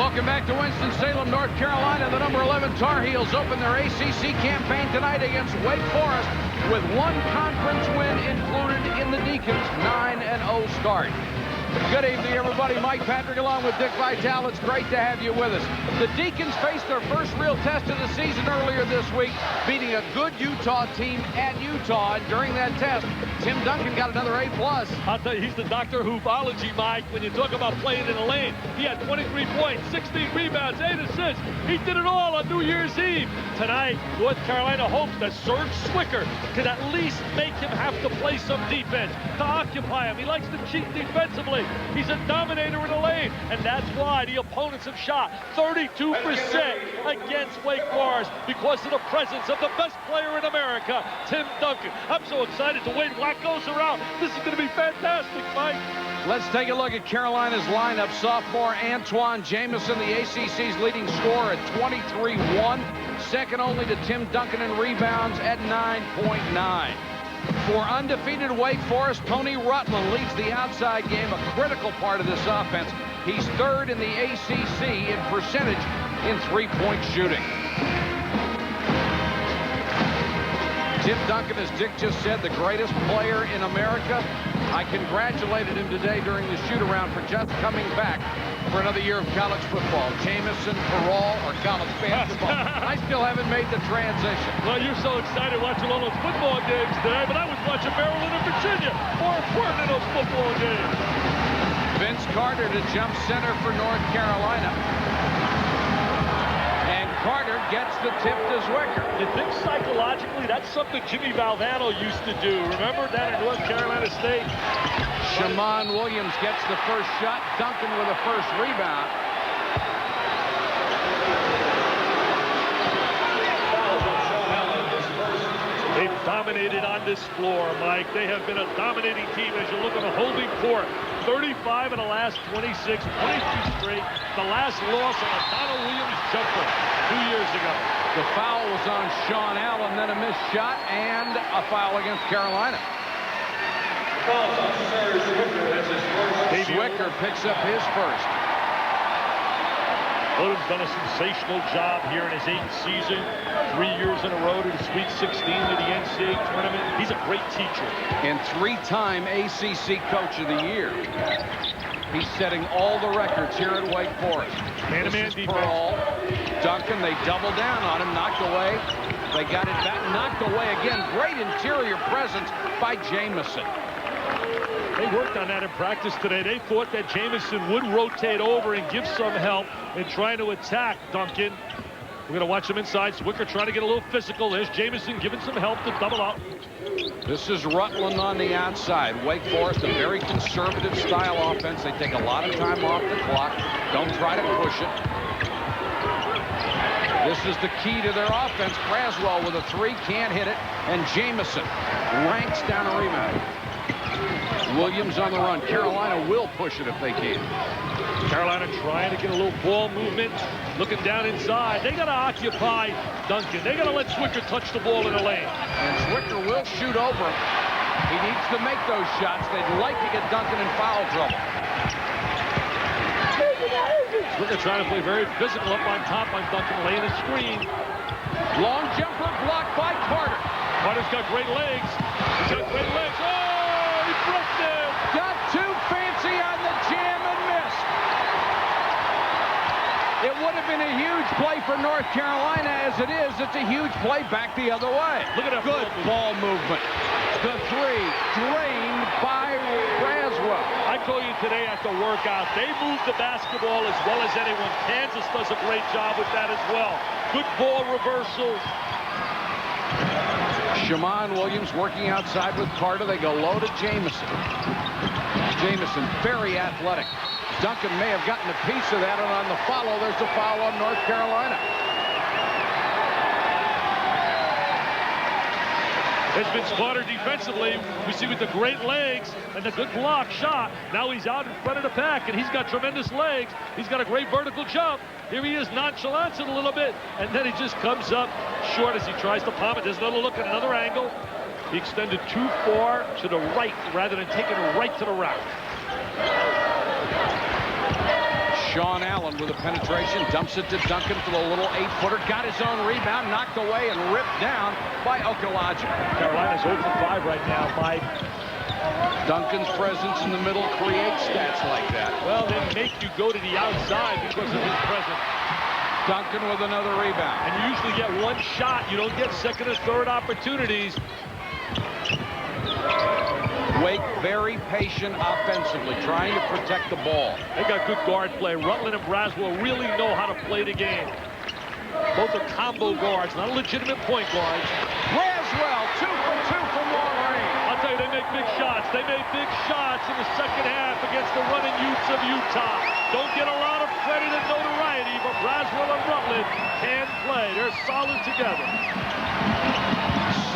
Welcome back to Winston-Salem, North Carolina. The number 11 Tar Heels open their ACC campaign tonight against Wake Forest with one conference win included in the Deacons' 9-0 start. Good evening, everybody. Mike Patrick along with Dick Vitale. It's great to have you with us. The Deacons faced their first real test of the season earlier this week, beating a good Utah team at Utah. And during that test, Tim Duncan got another A+. I'll tell you, he's the Dr. Who'ology, Mike. When you talk about playing in the lane, he had 23 points, 16 rebounds, 8 assists. He did it all on New Year's Eve. Tonight, North Carolina hopes that Serge Zwikker can at least make him have to play some defense, to occupy him. He likes to cheat defensively. He's a dominator in the lane, and that's why the opponents have shot 32% against Wake Forest because of the presence of the best player in America, Tim Duncan. I'm so excited to wait. Wack goes around. This is going to be fantastic, Mike. Let's take a look at Carolina's lineup. Sophomore Antoine Jamison, the ACC's leading scorer at 23-1. Second only to Tim Duncan in rebounds at 9.9. For undefeated Wake Forest, Tony Rutland leads the outside game, a critical part of this offense. He's third in the ACC in percentage in three-point shooting. Tim Duncan, as Dick just said, the greatest player in America. I congratulated him today during the shoot-around for just coming back for another year of college football. Jamison, Peral, or college basketball. I still haven't made the transition. Well, you're so excited watching all those football games today, but I was watching Maryland and Virginia. More important than those football games. Vince Carter to jump center for North Carolina. And Carter gets the tip to Zwikker. You think psychologically that's something Jimmy Valvano used to do. Remember that at North Carolina State? Shammond Williams gets the first shot. Duncan with a first rebound. They've dominated on this floor, Mike. They have been a dominating team as you look on the holding court. 35 in the last 26, 22 straight. The last loss on a Donald Williams jumper 2 years ago. The foul was on Sean Allen, then a missed shot, and a foul against Carolina. Zwikker picks up his first. Odom's done a sensational job here in his 8th season. 3 years in a row to the Sweet 16 of the NCAA tournament. He's a great teacher. And 3-time ACC Coach of the Year. He's setting all the records here at Wake Forest. Man-to-man defense. Peral. Duncan, they double down on him, knocked away. They got it back, knocked away again. Great interior presence by Jamison. They worked on that in practice today. They thought that Jamison would rotate over and give some help in trying to attack Duncan. We're going to watch him inside. Zwikker trying to get a little physical. There's Jamison giving some help to double up. This is Rutland on the outside. Wake Forest, a very conservative style offense. They take a lot of time off the clock. Don't try to push it. This is the key to their offense. Braswell with a three, can't hit it. And Jamison ranks down a rebound. Williams on the run. Carolina will push it if they can. Carolina trying to get a little ball movement, looking down inside. They got to occupy Duncan. They got to let Zwikker touch the ball in the lane. And Zwikker will shoot over. He needs to make those shots. They'd like to get Duncan in foul trouble. Zwikker trying to play very physical up on top on Duncan, laying a screen. Long jumper blocked by Carter. Carter's got great legs. He's got great legs. Oh, he broke them. Got too fancy on the jam and missed. It would have been a huge play for North Carolina. As it is, it's a huge play back the other way. Look at that good ball movement. The three drained by Braswell. I told you today at the workout, they move the basketball as well as anyone. Kansas does a great job with that as well. Good ball reversals. Shammond Williams working outside with Carter. They go low to Jamison. Jamison, very athletic. Duncan may have gotten a piece of that, and on the follow, there's a foul on North Carolina. Has been smarter defensively. We see with the great legs and the good block shot. Now he's out in front of the pack, and he's got tremendous legs. He's got a great vertical jump. Here he is, nonchalance it a little bit, and then he just comes up short as he tries to palm it. There's another look at another angle. He extended too far to the right rather than taking it right to the rack. Sean Allen with a penetration, dumps it to Duncan for the little 8-footer. Got his own rebound, knocked away and ripped down by Okulaja. Carolina's 0 for 5 right now, Mike. Duncan's presence in the middle creates stats like that. Well, they make you go to the outside because of his presence. Duncan with another rebound. And you usually get one shot. You don't get second or third opportunities. Wake very patient offensively, trying to protect the ball. They got good guard play. Rutland and Braswell really know how to play the game. Both are combo guards, not legitimate point guards. Braswell, 2 for 2 from long range. I'll tell you, they make big shots. They made big shots in the second half against the running Utes of Utah. Don't get a lot of credit and notoriety, but Braswell and Rutland can play. They're solid together.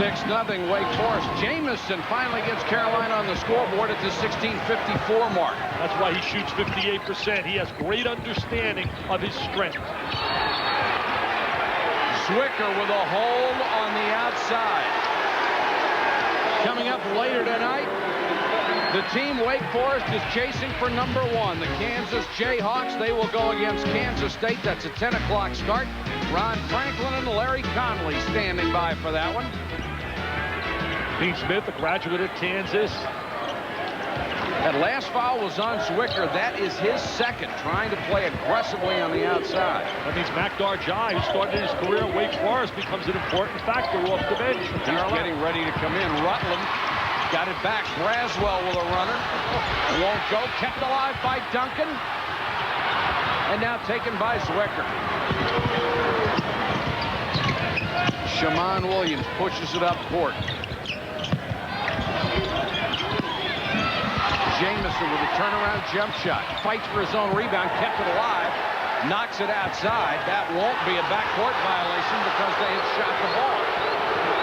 6-0 Wake Forest. Jamison finally gets Carolina on the scoreboard at the 16:54 mark. That's why he shoots 58%. He has great understanding of his strength. Zwicker with a hole on the outside. Coming up later tonight, the team Wake Forest is chasing for #1. The Kansas Jayhawks, they will go against Kansas State. That's a 10 o'clock start. Ron Franklin and Larry Conley standing by for that one. Dean Smith, a graduate at Kansas. That last foul was on Zwicker. That is his second, trying to play aggressively on the outside. That means Makdar Jai, who started his career at Wake Forest, becomes an important factor off the bench. He's getting ready to come in. Rutland got it back. Braswell with a runner. Won't go. Kept alive by Duncan. And now taken by Zwicker. Shammond Williams pushes it up court. Jamison with a turnaround jump shot. Fights for his own rebound. Kept it alive. Knocks it outside. That won't be a backcourt violation because they had shot the ball.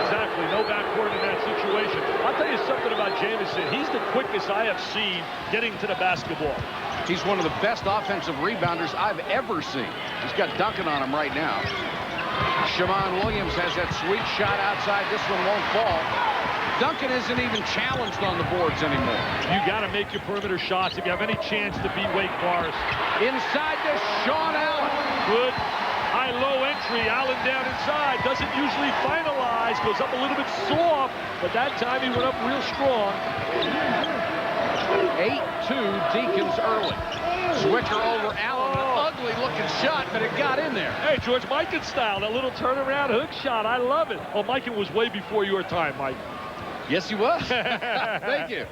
Exactly. No backcourt in that situation. I'll tell you something about Jamison. He's the quickest I have seen getting to the basketball. He's one of the best offensive rebounders I've ever seen. He's got Duncan on him right now. Shammond Williams has that sweet shot outside. This one won't fall. Duncan isn't even challenged on the boards anymore. You got to make your perimeter shots if you have any chance to beat Wake Forest. Inside to Sean Allen. Good high-low entry. Allen down inside. Doesn't usually finalize. Goes up a little bit soft, but that time he went up real strong. 8-2 Deacons early. Zwicker over Allen. An ugly-looking shot, but it got in there. Hey, George Mikan style. That little turnaround hook shot. I love it. Oh, Mikan was way before your time, Mike. Yes, he was. Thank you.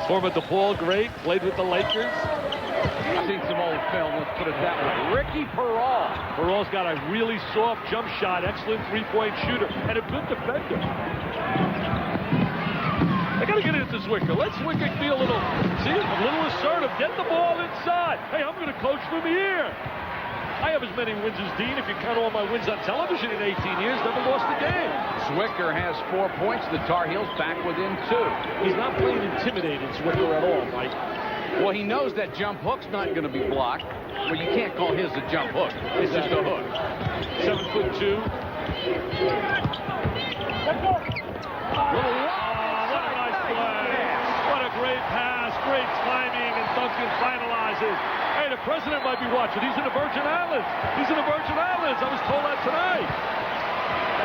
Former DePaul great. Played with the Lakers. I've seen some old film. Let's put it that way. Ricky Peral. Peral's got a really soft jump shot. Excellent three-point shooter. And a good defender. I got to get into Zwicker. Let Zwicker be a little assertive. Get the ball inside. Hey, I'm going to coach from here. I have as many wins as Dean. If you count all my wins on television in 18 years, never lost a game. Zwicker has 4 points. The Tar Heels back within 2. He's not playing intimidated, Zwicker, at all, Mike. Well, he knows that jump hook's not going to be blocked. Well, you can't call his a jump hook. It's just a hook. 7'2". What a nice play. What a great pass. Great timing, and Duncan finalizes. Hey, the president might be watching. He's in the Virgin Islands. He's in the Virgin Islands. I was told that tonight.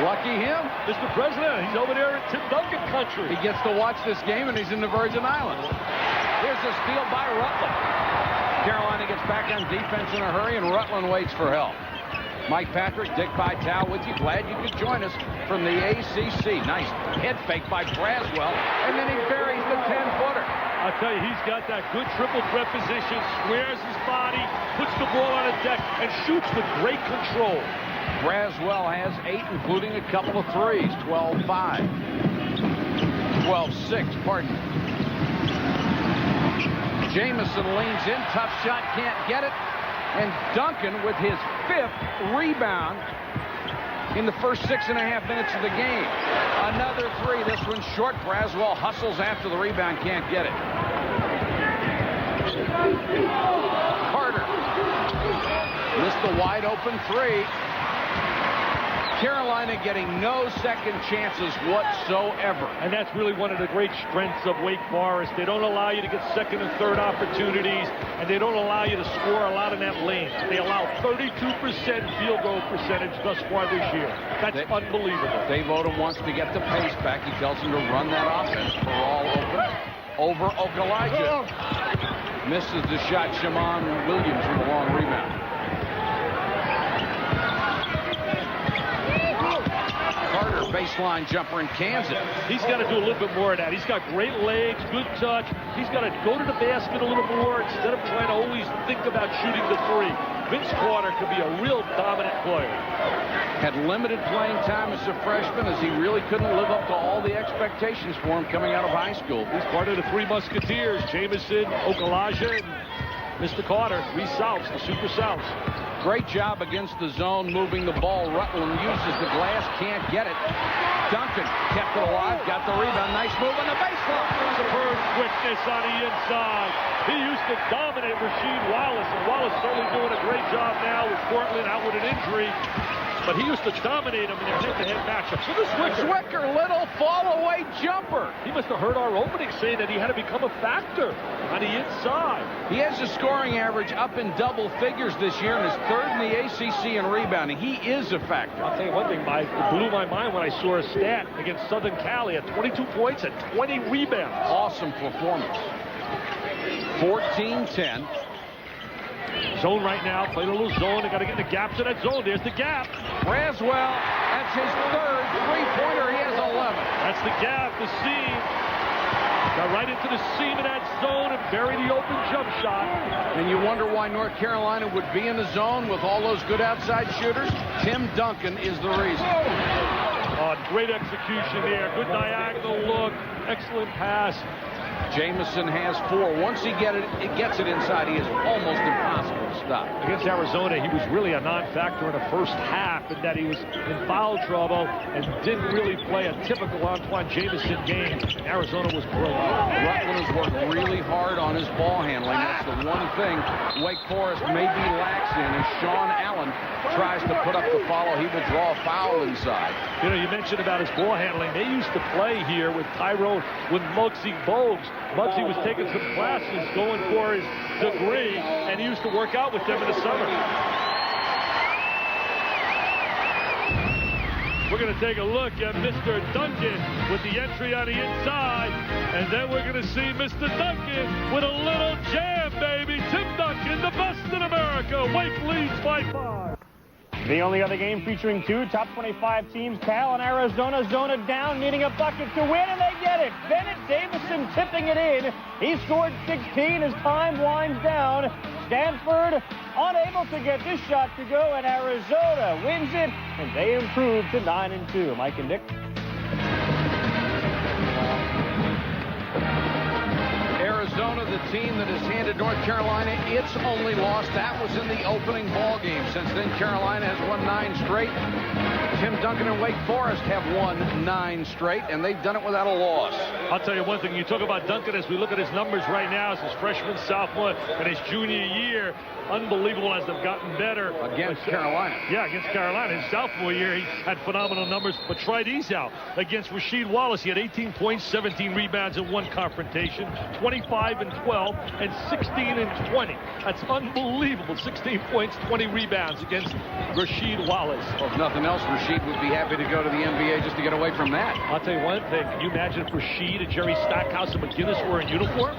Lucky him. Mr. President, he's over there in Tim Duncan country. He gets to watch this game, and he's in the Virgin Islands. Here's a steal by Rutland. Carolina gets back on defense in a hurry, and Rutland waits for help. Mike Patrick, Dick Vitale with you. Glad you could join us from the ACC. Nice head fake by Braswell, and then he buries the 10-footer. I'll tell you, he's got that good triple threat position, squares his body, puts the ball on the deck, and shoots with great control. Braswell has 8, including a couple of threes. 12-5. 12-6, pardon me. Jamison leans in. Tough shot, can't get it. And Duncan with his 5th rebound in the first 6.5 minutes of the game. Another 3. This one's short. Braswell hustles after the rebound, can't get it. Carter missed the wide open 3. Carolina getting no second chances whatsoever. And that's really one of the great strengths of Wake Forest. They don't allow you to get second and third opportunities, and they don't allow you to score a lot in that lane. They allow 32% field goal percentage thus far this year. That's unbelievable. Dave Odom wants to get the pace back. He tells them to run that offense. All open over Okulaja. Misses the shot. Shammond Williams with a long rebound. Carter, baseline jumper and cans it. He's got to do a little bit more of that. He's got great legs, good touch. He's got to go to the basket a little more instead of trying to always think about shooting the three. Vince Carter could be a real dominant player. Had limited playing time as a freshman, as he really couldn't live up to all the expectations for him coming out of high school. He's part of the Three Musketeers: Jamison, Okulaja, and Mr. Carter. Three Souths, the Super Souths. Great job against the zone, moving the ball. Rutland uses the glass, can't get it. Duncan kept it alive, got the rebound. Nice move on the baseline. Superb quickness on the inside. He used to dominate Rasheed Wallace, and Wallace certainly doing a great job now with Cortland out with an injury. But he used to dominate him in their head-to-head matchup. So this Zwicker, little fall-away jumper. He must have heard our opening saying that he had to become a factor on the inside. He has a scoring average up in double figures this year and is third in the ACC in rebounding. He is a factor. I'll tell you one thing, Mike. It blew my mind when I saw a stat against Southern Cali at 22 points and 20 rebounds. Awesome performance. 14-10. Zone right now, playing a little zone. They got to get in the gaps of that zone. There's the gap. Braswell, that's his third three-pointer. He has 11. That's the gap, the seam. Got right into the seam of that zone and buried the open jump shot. And you wonder why North Carolina would be in the zone with all those good outside shooters? Tim Duncan is the reason. Great execution there. Good diagonal look. Excellent pass. Jamison has 4. Once he gets it inside, he is almost impossible to stop. Against Arizona, he was really a non-factor in the first half in that he was in foul trouble and didn't really play a typical Antoine Jamison game. Arizona was brilliant. Rutland has worked really hard on his ball handling. That's the one thing Wake Forest may be lax in, as Sean Allen tries to put up the follow. He will draw a foul inside. You know, you mentioned about his ball handling. They used to play here with Tyrone, with Muggsy Bogues. Muggsy was taking some classes, going for his degree, and he used to work out with them in the summer. We're going to take a look at Mr. Duncan with the entry on the inside, and then we're going to see Mr. Duncan with a little jam, baby. Tim Duncan, the best in America. Wake leads by 5. The only other game featuring two top 25 teams, Cal and Arizona, zone it down, needing a bucket to win, and they get it. Bennett Davison tipping it in. He scored 16 as time winds down. Stanford unable to get this shot to go, and Arizona wins it, and they improve to 9-2. Mike and Dick. Arizona, the team that has handed North Carolina its only loss. That was in the opening ball game. Since then, Carolina has won 9 straight. Tim Duncan and Wake Forest have won 9 straight, and they've done it without a loss. I'll tell you one thing. You talk about Duncan as we look at his numbers right now as his freshman, sophomore, and his junior year. Unbelievable as they've gotten better. Against Carolina. Yeah, against Carolina. His sophomore year, he had phenomenal numbers. But try these out. Against Rasheed Wallace, he had 18 points, 17 rebounds in 1 confrontation, 25 and 12, and 16 and 20. That's unbelievable. 16 points, 20 rebounds against Rasheed Wallace. Well, if nothing else, Rasheed would be happy to go to the NBA just to get away from that. I'll tell you one thing. Can you imagine if Rasheed and Jerry Stackhouse and McGinnis were in uniform?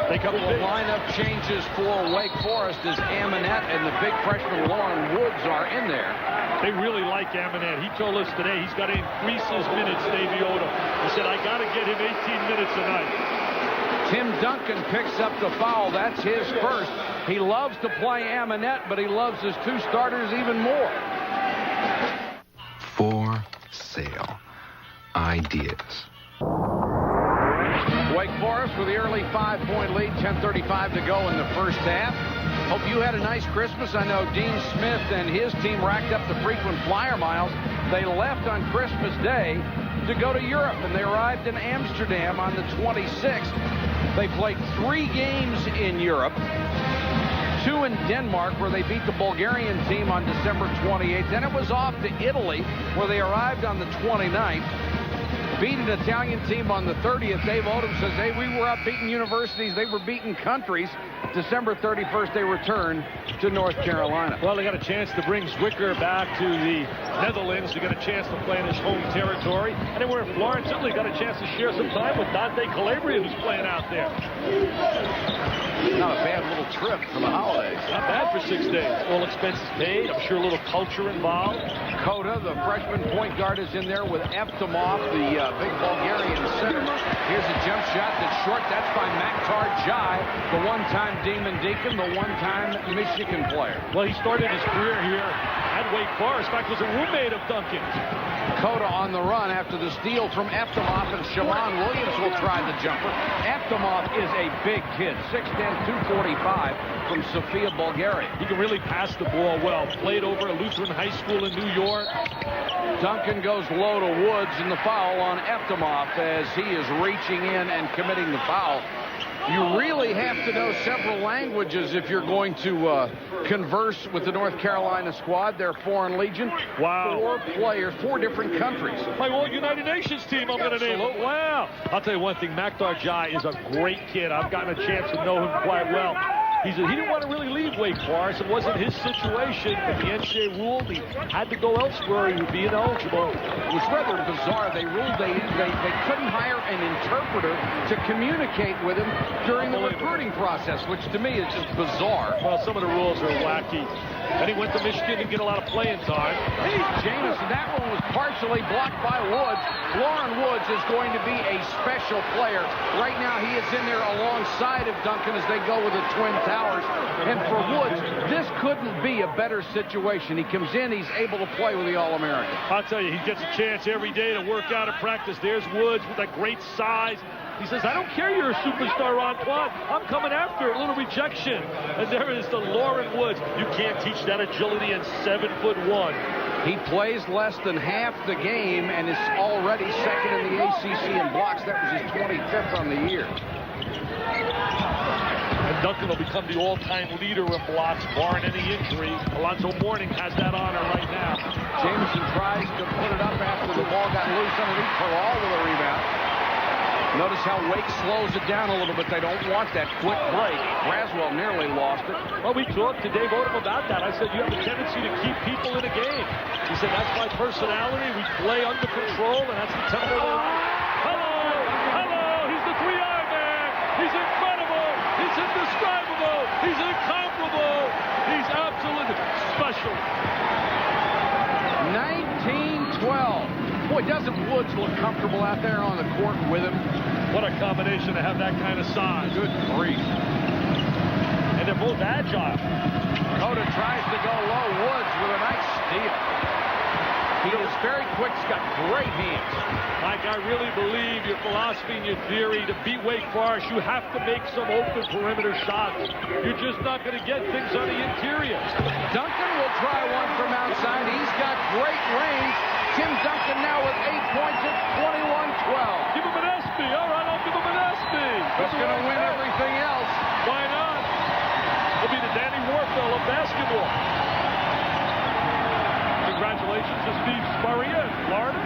They come the lineup changes for Wake Forest as Amonette and the big freshman Lauren Woods are in there. They really like Amonette. He told us today he's got to increase his minutes, Davey Odom. He said, I got to get him 18 minutes a night. Tim Duncan picks up the foul. That's his first. He loves to play Amonette, but he loves his 2 starters even more. For sale. Ideas. Wake Forest with the early 5-point lead, 10:35 to go in the first half. Hope you had a nice Christmas. I know Dean Smith and his team racked up the frequent flyer miles. They left on Christmas Day to go to Europe, and they arrived in Amsterdam on the 26th. They played 3 games in Europe. 2 in Denmark, where they beat the Bulgarian team on December 28th. Then it was off to Italy, where they arrived on the 29th. Beat an Italian team on the 30th. Dave Odom says, hey, we were up beating universities. They were beating countries. December 31st, they returned to North Carolina. Well, they got a chance to bring Zwicker back to the Netherlands. They got a chance to play in his home territory. And then we're in Florence, Italy. Got a chance to share some time with Dante Calabria, who's playing out there. Not a bad little trip for the holidays. Not bad for 6 days. All expenses paid. I'm sure a little culture involved. Kota, the freshman point guard, is in there with Eftimov, the big Bulgarian center. Here's a jump shot that's short. That's by Maktar Jai, the one-time Demon Deacon, the one-time Michigan player. Well, he started his career here at Wake Forest. In fact, was a roommate of Duncan. Kota on the run after the steal from Eftimov, and Shammond Williams will try the jumper. Eftimov is a big kid, 6'10", 245 from Sofia, Bulgaria. He can really pass the ball well. Played over at Lutheran High School in New York. Duncan goes low to Woods, and the foul on Eftimov as he is reaching in and committing the foul. You really have to know several languages if you're going to converse with the North Carolina squad. Their Foreign Legion. Wow. 4 players, 4 different countries. My all United Nations team, I'm going to name it. Wow. I'll tell you one thing, Maktar Jai is a great kid. I've gotten a chance to know him quite well. He didn't want to really leave Wake Forest. It wasn't his situation. But the NCAA ruled he had to go elsewhere. He would be ineligible. It was rather bizarre. They ruled they couldn't hire an interpreter to communicate with him during the recruiting process, which to me is just bizarre. Well, some of the rules are wacky. Then he went to Michigan to get a lot of playing time. Hey, Jamison, that one was partially blocked by Woods. Lauren Woods is going to be a special player. Right now, he is in there alongside of Duncan as they go with the Twin Towers. And for Woods, this couldn't be a better situation. He comes in, he's able to play with the All-American. I'll tell you, he gets a chance every day to work out and practice. There's Woods with that great size. He says, I don't care you're a superstar, Antoine. I'm coming after a little rejection. And there is the Lauren Woods. You can't teach that agility in 7'1". He plays less than half the game and is already second in the ACC in blocks. That was his 25th on the year. And Duncan will become the all-time leader in blocks, barring any injury. Alonzo Mourning has that honor right now. Jamison tries to put it up after the ball got loose underneath. Peral with a rebound. Notice how Wake slows it down a little bit. They don't want that quick break. Braswell nearly lost it. Well, we talked to Dave Odom about that. I said, you have a tendency to keep people in a game. He said, that's my personality. We play under control, and that's the tempo. Hello, he's the 3-eye man. He's incredible. He's indescribable. He's incomparable. He's absolutely special. 19-12. Boy, doesn't Woods look comfortable out there on the court with him? What a combination to have that kind of size. Good grief. And they're both agile. Kota tries to go low. Woods with a nice steal. He is very quick. He's got great hands. Mike, I really believe your philosophy and your theory. To beat Wake Forest, you have to make some open perimeter shots. You're just not going to get things on the interior. Duncan will try one from outside. He's got great range. Tim Duncan now with 8 points at 21-12. Give him an ESPY. All right, I'll give him an ESPY. He's going to win everything else. Why not? He'll be the Danny Warfel of basketball. Congratulations to Steve Spurrier in Florida.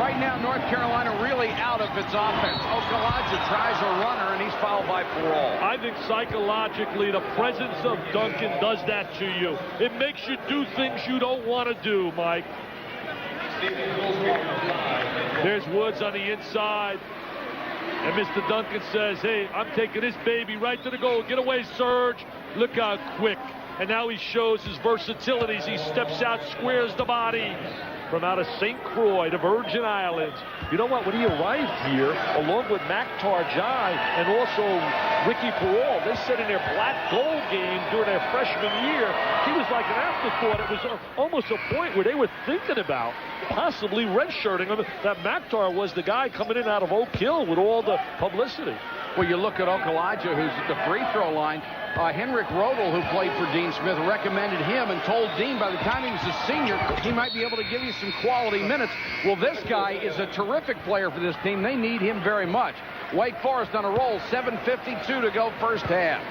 Right now, North Carolina really out of its offense. Okulaja tries a runner, and he's fouled by Peral. I think psychologically, the presence of Duncan does that to you. It makes you do things you don't want to do, Mike. There's Woods on the inside. And Mr. Duncan says, hey, I'm taking this baby right to the goal. Get away, Serge. Look how quick. And now he shows his versatility as he steps out, squares the body. From out of St. Croix, the Virgin Islands. You know what? When he arrived here, along with Maktar Jai and also Ricky Peral, they said in their black gold game during their freshman year, he was like an afterthought. It was almost a point where they were thinking about possibly redshirting him. That Maktar was the guy coming in out of Oak Hill with all the publicity. Well, you look at Okulaja, who's at the free throw line. Henrik Rodel, who played for Dean Smith, recommended him and told Dean by the time he was a senior, he might be able to give you some quality minutes. Well, this guy is a terrific player for this team. They need him very much. Wake Forest on a roll, 7:52 to go first half.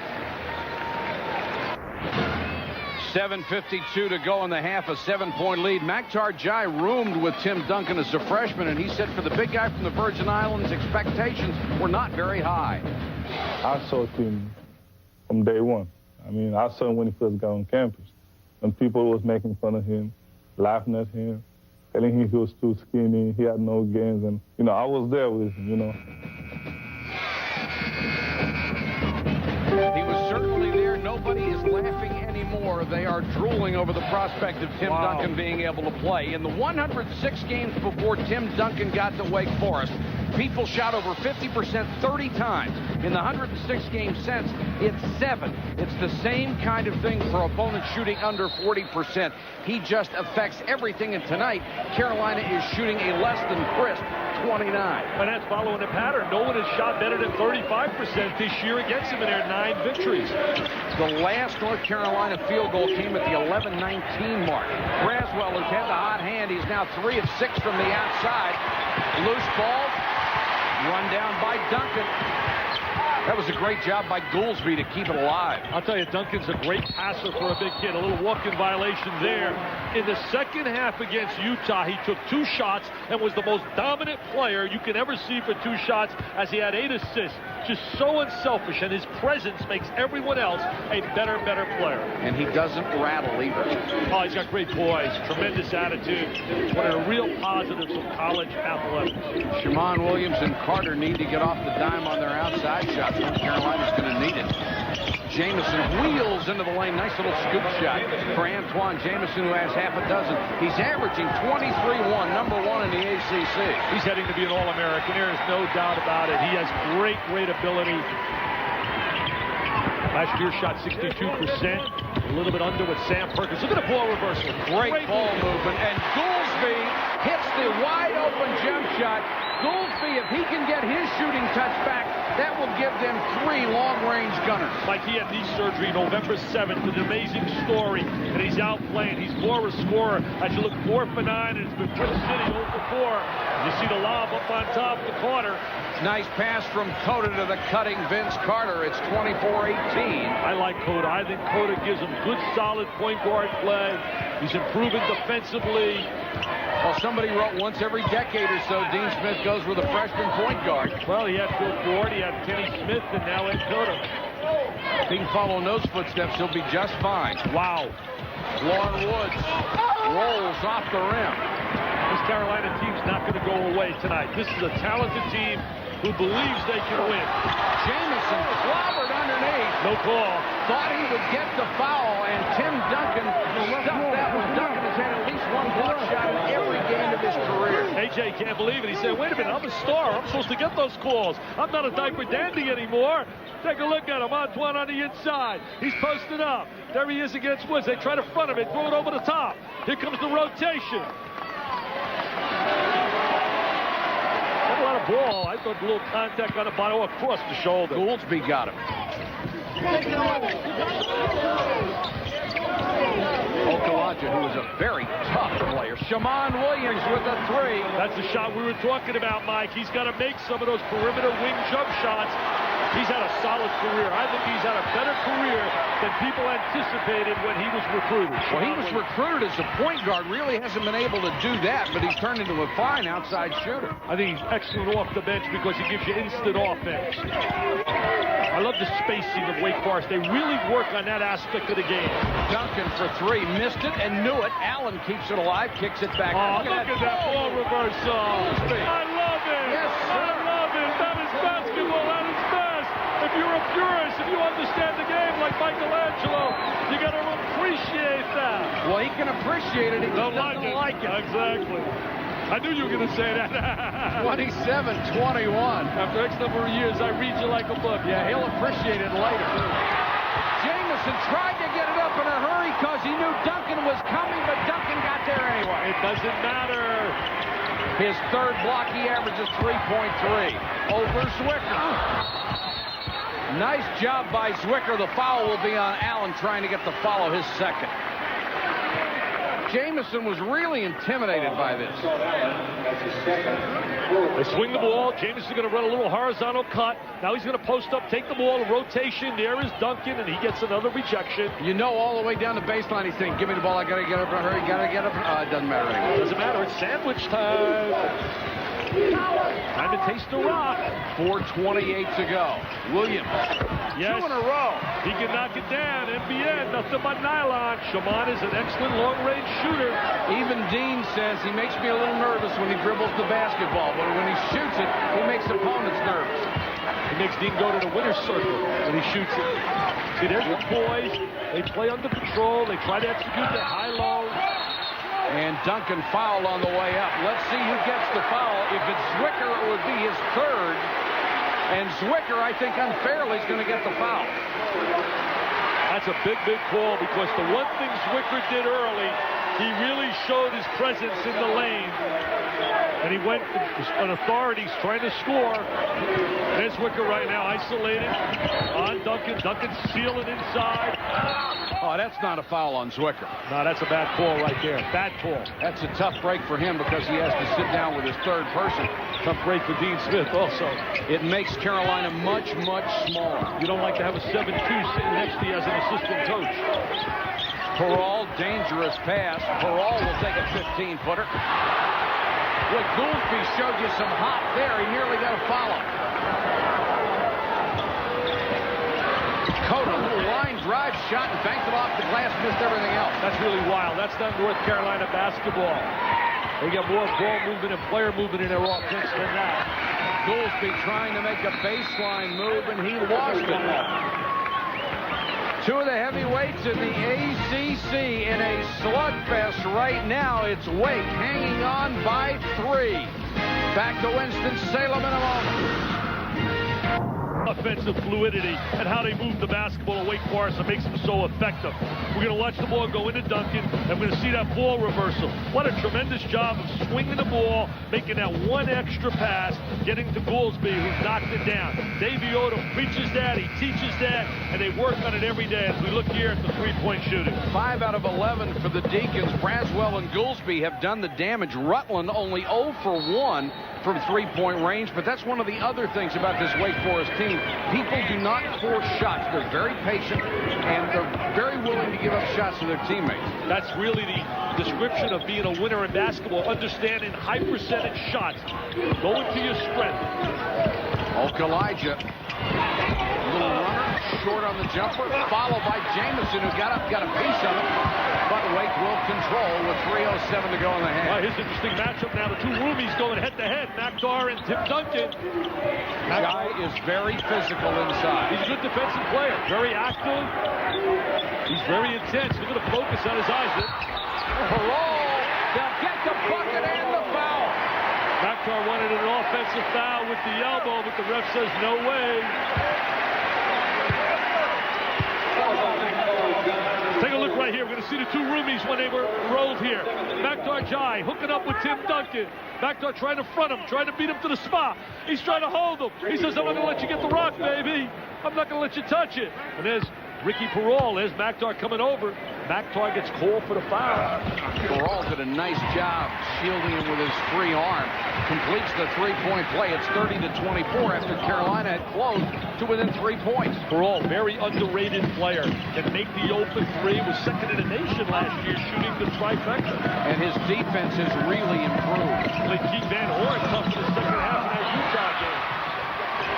7:52 to go in the half, a 7-point lead. Maktar Jai roomed with Tim Duncan as a freshman, and he said for the big guy from the Virgin Islands, expectations were not very high. I saw Tim from day one. I mean, I saw him when he first got on campus. And people was making fun of him, laughing at him, telling him he was too skinny, he had no gains. And, you know, I was there with him, you know. He was certainly there. Nobody is laughing anymore. They are drooling over the prospect of Tim Duncan being able to play. In the 106 games before Tim Duncan got to Wake Forest, people shot over 50% 30 times. In the 106 games since, it's 7. It's the same kind of thing for opponents shooting under 40%. He just affects everything. And tonight, Carolina is shooting a less than crisp 29. And that's following a pattern. No one has shot better than 35% this year against him in their 9 victories. The last North Carolina field goal came at the 11-19 mark. Braswell has had the hot hand. He's now 3 of 6 from the outside. Loose ball. Run down by Duncan. That was a great job by Goolsby to keep it alive. I'll tell you, Duncan's a great passer for a big kid. A little walk-in violation there. In the second half against Utah, he took 2 shots and was the most dominant player you can ever see for 2 shots, as he had 8 assists. Just so unselfish, and his presence makes everyone else a better player. And he doesn't rattle either. Oh, he's got great poise, tremendous attitude. One of the real positives of college athletics. Shammond Williams and Carter need to get off the dime on their outside shots. North Carolina's going to need it. Jamison wheels into the lane. Nice little scoop shot for Antoine Jamison, who has half a dozen. He's averaging 23-1, number 1 in the ACC. He's heading to be an All-American. There is no doubt about it. He has great ability. Last year shot 62%. A little bit under with Sam Perkins. Look at the ball reversal. Great ball movement. And Goolsby hits the wide-open jump shot. Goolsby, if he can get his shooting touch back, that will give them 3 long-range gunners. Like, he had knee surgery November 7th, an amazing story, and he's out playing. He's more of a scorer. As you look 4 for 9, and it's been Prince City 0 for 4. You see the lob up on top of the corner. Nice pass from Cota to the cutting Vince Carter. It's 24-18. I like Cota. I think Cota gives him good, solid point guard play. He's improving defensively. Well, somebody wrote once every decade or so, Dean Smith goes with a freshman point guard. Well, he had Phil Ford, he had Kenny Smith, and now Ed Cota. If he can follow in those footsteps, he'll be just fine. Wow. Lauren Woods rolls off the rim. This Carolina team's not going to go away tonight. This is a talented team who believes they can win. Jamison clobbered underneath. No call. Thought he would get the foul, and Tim Duncan stuffed that one. Duncan has had at least 1 block shot in every game of his career. AJ can't believe it. He said, wait a minute, I'm a star. I'm supposed to get those calls. I'm not a diaper dandy anymore. Take a look at him. Antoine on the inside. He's posted up. There he is against Woods. They try to front him and throw it over the top. Here comes the rotation. Not a lot of ball. I thought a little contact on the bottom across the shoulder. Goolsby got him. Okalaja, who is a very tough player. Shammond Williams with a 3. That's the shot we were talking about, Mike. He's got to make some of those perimeter wing jump shots. He's had a solid career. I think he's had a better career than people anticipated when he was recruited. Well, he was recruited as a point guard. Really hasn't been able to do that, but he's turned into a fine outside shooter. I think he's excellent off the bench because he gives you instant offense. I love the spacing of Wake Forest. They really work on that aspect of the game. Duncan for 3, missed it and knew it. Allen keeps it alive, kicks it back. Oh, look at that ball reversal. I love it. Yes, sir. I love it. That is basketball at its best. If you're a purist, if you understand the game like Michelangelo, you got to appreciate that. Well, he can appreciate it. He just doesn't like it. Exactly. I knew you were going to say that. 27-21. After X number of years, I read you like a book. Yeah, he'll appreciate it later. Jamison tried to get it up in a hurry because he knew Duncan was coming, but Duncan got there anyway. It doesn't matter. His 3rd block, he averages 3.3. Over Zwicker. Nice job by Zwicker. The foul will be on Allen trying to get the follow, his 2nd. Jamison was really intimidated by this. They swing the ball. Jameson's going to run a little horizontal cut. Now he's going to post up, take the ball, rotation. There is Duncan, and he gets another rejection. You know, all the way down the baseline, he's saying, give me the ball. I got to get up in a hurry. Got to get up. It doesn't matter anymore. Doesn't matter. It's sandwich time. Time to taste the rock. 4:28 to go. Williams. Yes. 2 in a row. He can knock it down. NBN, nothing but nylon. Shaman is an excellent long-range shooter. Even Dean says he makes me a little nervous when he dribbles the basketball, but when he shoots it, he makes opponents nervous. He makes Dean go to the winner's circle when he shoots it. See, there's the boys. They play under control. They try to execute their high-low. And Duncan fouled on the way up. Let's see who gets the foul. If it's Zwicker, it would be his third. And Zwicker, I think unfairly, is going to get the foul. That's a big, big call, because the one thing Zwicker did early, he really showed his presence in the lane. And he went on authorities trying to score. There's Zwicker right now, isolated on Duncan. Duncan sealing inside. Oh, that's not a foul on Zwicker. No, that's a bad call right there. Bad call. That's a tough break for him because he has to sit down with his third person. Tough break for Dean Smith also. It makes Carolina much, much smaller. You don't like to have a 7-2 sitting next to you as an assistant coach. Peral, dangerous pass. Peral will take a 15-footer. Boy, Goolsby showed you some hop there. He nearly got a follow. Cota, a little line drive shot and banked it off the glass, missed everything else. That's really wild. That's not North Carolina basketball. They got more ball movement and player movement in their offense than that. Goolsby trying to make a baseline move, and he lost it. Two of the heavyweights in the ACC in a slugfest right now. It's Wake hanging on by 3. Back to Winston-Salem in a moment. Offensive fluidity and how they move the basketball at Wake Forest that makes them so effective. We're going to watch the ball go into Duncan, and we're going to see that ball reversal. What a tremendous job of swinging the ball, making that one extra pass, getting to Goolsby, who knocked it down. Davey Odom preaches that, he teaches that, and they work on it every day as we look here at the three-point shooting. 5 out of 11 for the Deacons. Braswell and Goolsby have done the damage. Rutland only 0 for 1 from three-point range, but that's one of the other things about this Wake Forest team. People do not force shots. They're very patient, and they're very willing to give up shots to their teammates. That's really the description of being a winner in basketball, understanding high percentage shots. Going to your strength. Okalaja, little runner, short on the jumper, followed by Jamison, who got up, got a piece of it. But Wake will control with 3:07 to go in the half. Well, here's an interesting matchup now. The two roomies going head-to-head, Maktar and Tim Duncan. Guy is very physical inside. He's a good defensive player, very active. He's very intense. Look at the focus on his eyes. Peral, they'll get the bucket and the foul. Maktar wanted an offensive foul with the elbow, but the ref says no way. Take a look right here. We're going to see the two roomies when they were rolled here. Maktar Jai hooking up with Tim Duncan. Maktar trying to front him, trying to beat him to the spot. He's trying to hold him. He says, I'm not going to let you get the rock, baby. I'm not going to let you touch it. And there's Ricky Peral. There's Maktar coming over. Maktar gets called for the foul. Peral did a nice job shielding him with his free arm. Completes the three-point play. It's 30-24 after Carolina had closed to within 3 points. Peral, very underrated player. Can make the open three. Was second in the nation last year shooting the trifecta. And his defense has really improved. Played Keith Van Horn tough in the second half of that Utah game.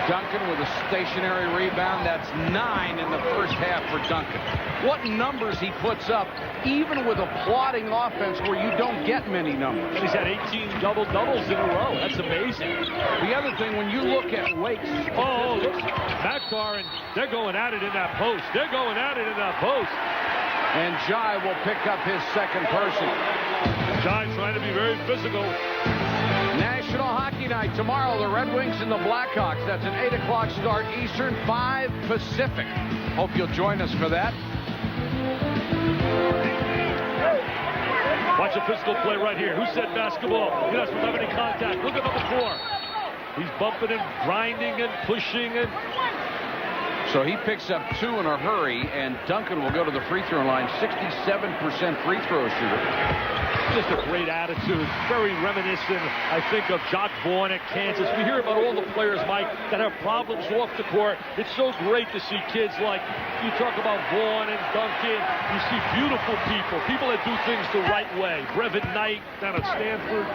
Duncan with a stationary rebound. That's 9 in the first half for Duncan. What numbers he puts up, even with a plodding offense where you don't get many numbers. And he's had 18 double-doubles in a row. That's amazing. The other thing, when you look at Wake's... Oh, look, Maktar, and they're going at it in that post. They're going at it in that post. And Jai will pick up his second person. Jai trying to be very physical. National Hockey Night tomorrow, the Red Wings and the Blackhawks. That's an 8 o'clock start Eastern, 5 Pacific. Hope you'll join us for that. Watch a physical play right here. Who said basketball? He doesn't have any contact. Look at number 4. He's bumping and grinding and pushing and So he picks up 2 in a hurry, and Duncan will go to the free throw line. 67% free throw shooter. Just a great attitude. Very reminiscent, I think, of Jock Vaughn at Kansas. We hear about all the players, Mike, that have problems off the court. It's so great to see kids like, you talk about Vaughn and Duncan. You see beautiful people that do things the right way. Brevin Knight down at Stanford.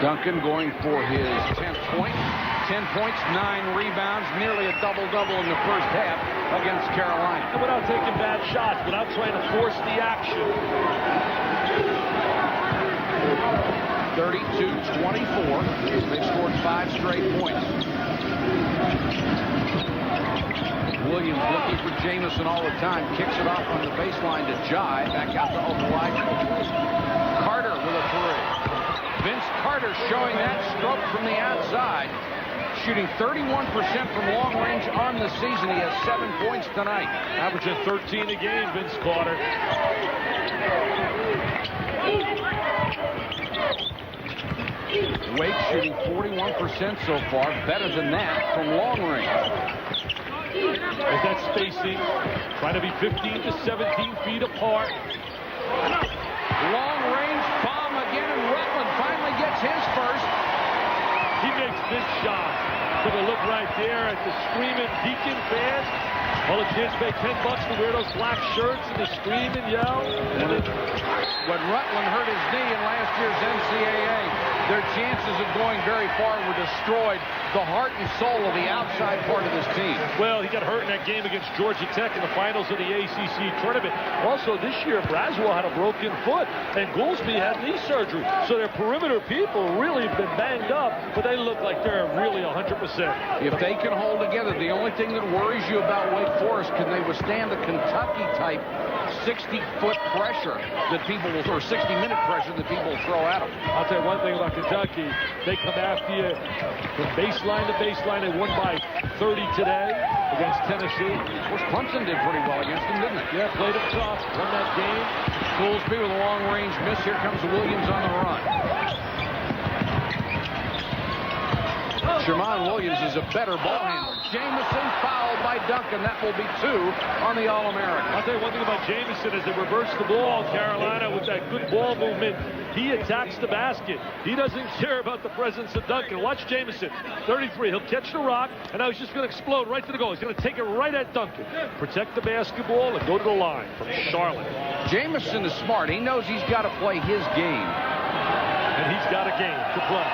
Duncan going for his 10th point. 10 points, 9 rebounds, nearly a double-double in the first half against Carolina. And without taking bad shots, without trying to force the action. 32-24. They scored 5 straight points. Williams looking for Jamison all the time. Kicks it off on the baseline to Jai. Back out to Okulaja. Carter with a 3. Vince Carter showing that stroke from the outside. Shooting 31% from long range on the season. He has 7 points tonight. Averaging 13 a game, Vince Carter. Wake shooting 41% so far. Better than that from long range. With that spacing, trying to be 15 to 17 feet apart. Long range bomb again, and Rutland finally gets his first. He makes this shot. Took a look right there at the screaming Deacon fans. All the kids pay $10 to wear those black shirts and to scream and yell. When Rutland hurt his knee in last year's NCAA, their chances of going very far were destroyed. The heart and soul of the outside part of this team. Well, he got hurt in that game against Georgia Tech in the finals of the ACC tournament. Also, this year, Braswell had a broken foot, and Goolsby had knee surgery. So their perimeter people really have been banged up, but they look like they're really 100%. If they can hold together, the only thing that worries you about Wake Forest, can they withstand the Kentucky-type 60-foot pressure that people will, or 60-minute pressure that people will throw at them? I'll tell you one thing about Kentucky. They come after you from baseline to baseline. They won by 30 today against Tennessee. Of course, Clemson did pretty well against them, didn't they? Yeah, played them tough, won that game. Goolsby with a long-range miss. Here comes Williams on the run. Sherman Williams is a better ball handler. Jamison fouled by Duncan. That will be 2 on the All-American. I'll tell you one thing about Jamison is they reverse the ball. Carolina with that good ball movement. He attacks the basket. He doesn't care about the presence of Duncan. Watch Jamison, 33. He'll catch the rock, and now he's just going to explode right to the goal. He's going to take it right at Duncan. Protect the basketball and go to the line from Charlotte. Jamison is smart. He knows he's got to play his game. And he's got a game to play.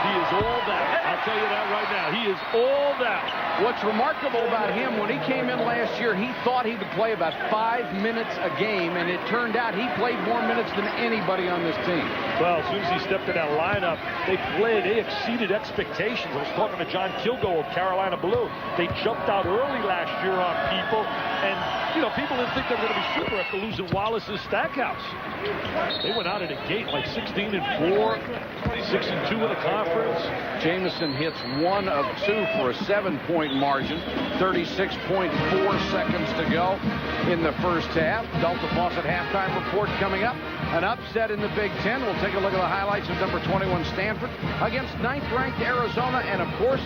He is all that. I'll tell you that right now. He is all that. What's remarkable about him, when he came in last year, he thought he would play about 5 minutes a game, and it turned out he played more minutes than anybody on this team. Well, as soon as he stepped in that lineup, they exceeded expectations. I was talking to John Kilgo of Carolina Blue. They jumped out early last year on people, and, you know, people didn't think they were going to be super after losing Wallace's Stackhouse. They went out of the gate like 16-4, 6-2 in the conference. Jamison hits 1 of 2 for a 7-point margin. 36.4 seconds to go in the first half. Delta Faucet halftime report coming up. An upset in the Big Ten. We'll take a look at the highlights of number 21 Stanford against 9th-ranked Arizona. And, of course,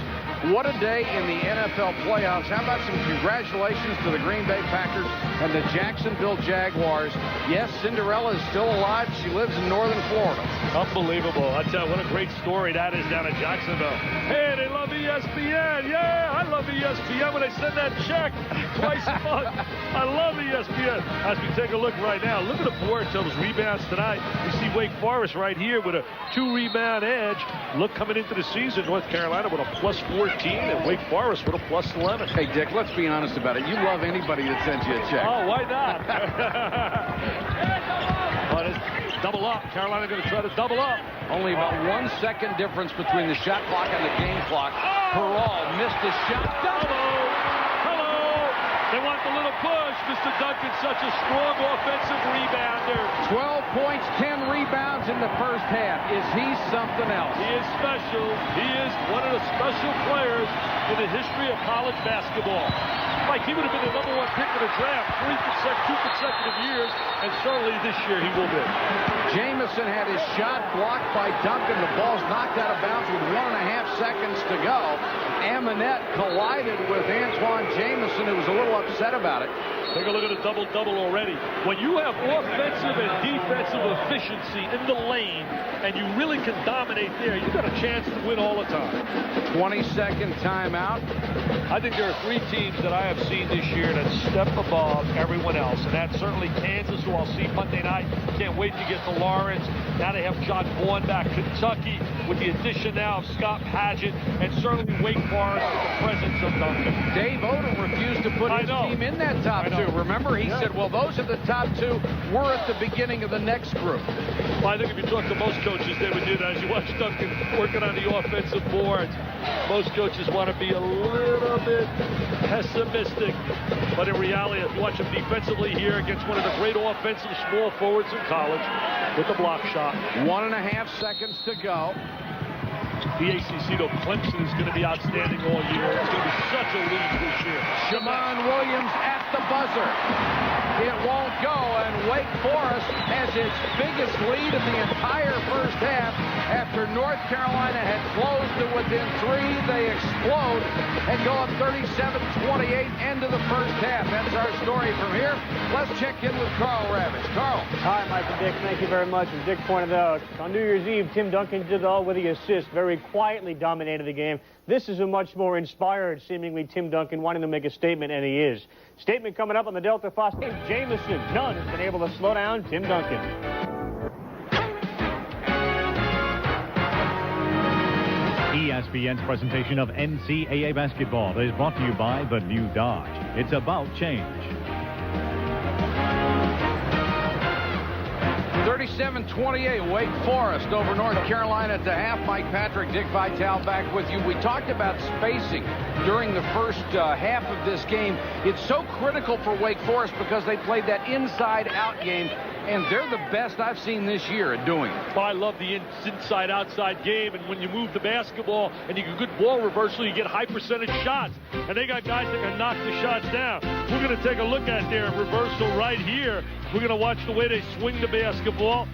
what a day in the NFL playoffs. How about some congratulations to the Green Bay Packers and the Jacksonville Jaguars. Yes, Cinderella is still alive. She lives in northern Florida. Unbelievable. I tell you, what a great story that is down in Jacksonville. Hey, they love ESPN. Yeah, I love ESPN when they send that check twice a month. I love ESPN. As we take a look right now, look at the board totals, rebounds tonight. We see Wake Forest right here with a 2-rebound edge. Look, coming into the season, North Carolina with a +14 and Wake Forest with a +11. Hey, Dick, let's be honest about it. You love anybody that sends you a check. Oh, why not? But it's double up. Carolina going to try to double up. Only about 1 second difference between the shot clock and the game clock. Peral missed his shot. Hello. They want with the little push. Mr. Duncan, such a strong offensive rebounder. 12 points, 10 rebounds in the first half. Is he something else? He is special. He is one of the special players in the history of college basketball. Like, he would have been the #1 pick in the draft 2 consecutive years, and certainly this year he will be. Jamison had his shot blocked by Duncan. The ball's knocked out of bounds with 1.5 seconds to go. Amonette collided with Antoine Jamison, who was a little upset about it. Take a look at a double-double already. When you have offensive and defensive efficiency in the lane, and you really can dominate there, you've got a chance to win all the time. 20-second timeout. I think there are 3 teams that I have seen this year that step above everyone else, and that's certainly Kansas, who I'll see Monday night. Can't wait to get to Lawrence. Now they have John Vaughn back. Kentucky, with the addition now of Scott Padgett, and certainly Wake Forest with the presence of Duncan. Dave Odom refused to put his team in that top 2. Remember, he said, well, those are the top 2. We're at the beginning of the next group. Well, I think if you talk to most coaches, they would do that. As you watch Duncan working on the offensive boards, most coaches want to be a little bit pessimistic. But in reality, if you watch him defensively here against one of the great offensive small forwards in college with the block shot. 1.5 seconds to go. The ACC, though, Clemson is going to be outstanding all year. It's going to be such a lead this year. Shammond Williams at the buzzer. It won't go, and Wake Forest has its biggest lead in the entire first half. After North Carolina had closed to within 3, they explode and go up 37-28, end of the first half. That's our story from here. Let's check in with Carl Ravitch. Carl. Hi, Mike and Dick. Thank you very much. As Dick pointed out, on New Year's Eve, Tim Duncan did all with the assist. Very quietly dominated the game. This is a much more inspired, seemingly, Tim Duncan wanting to make a statement, and he is. Statement coming up on the Delta Fox. Jamison, none has been able to slow down Tim Duncan. ESPN's presentation of NCAA basketball is brought to you by the new Dodge. It's about change. 37-28, Wake Forest over North Carolina at the half. Mike Patrick, Dick Vitale back with you. We talked about spacing during the first half of this game. It's so critical for Wake Forest because they played that inside-out game, and they're the best I've seen this year at doing it. Well, I love the inside-outside game, and when you move the basketball and you get good ball reversal, you get high percentage shots, and they got guys that can knock the shots down. We're going to take a look at their reversal right here. We're going to watch the way they swing the basketball.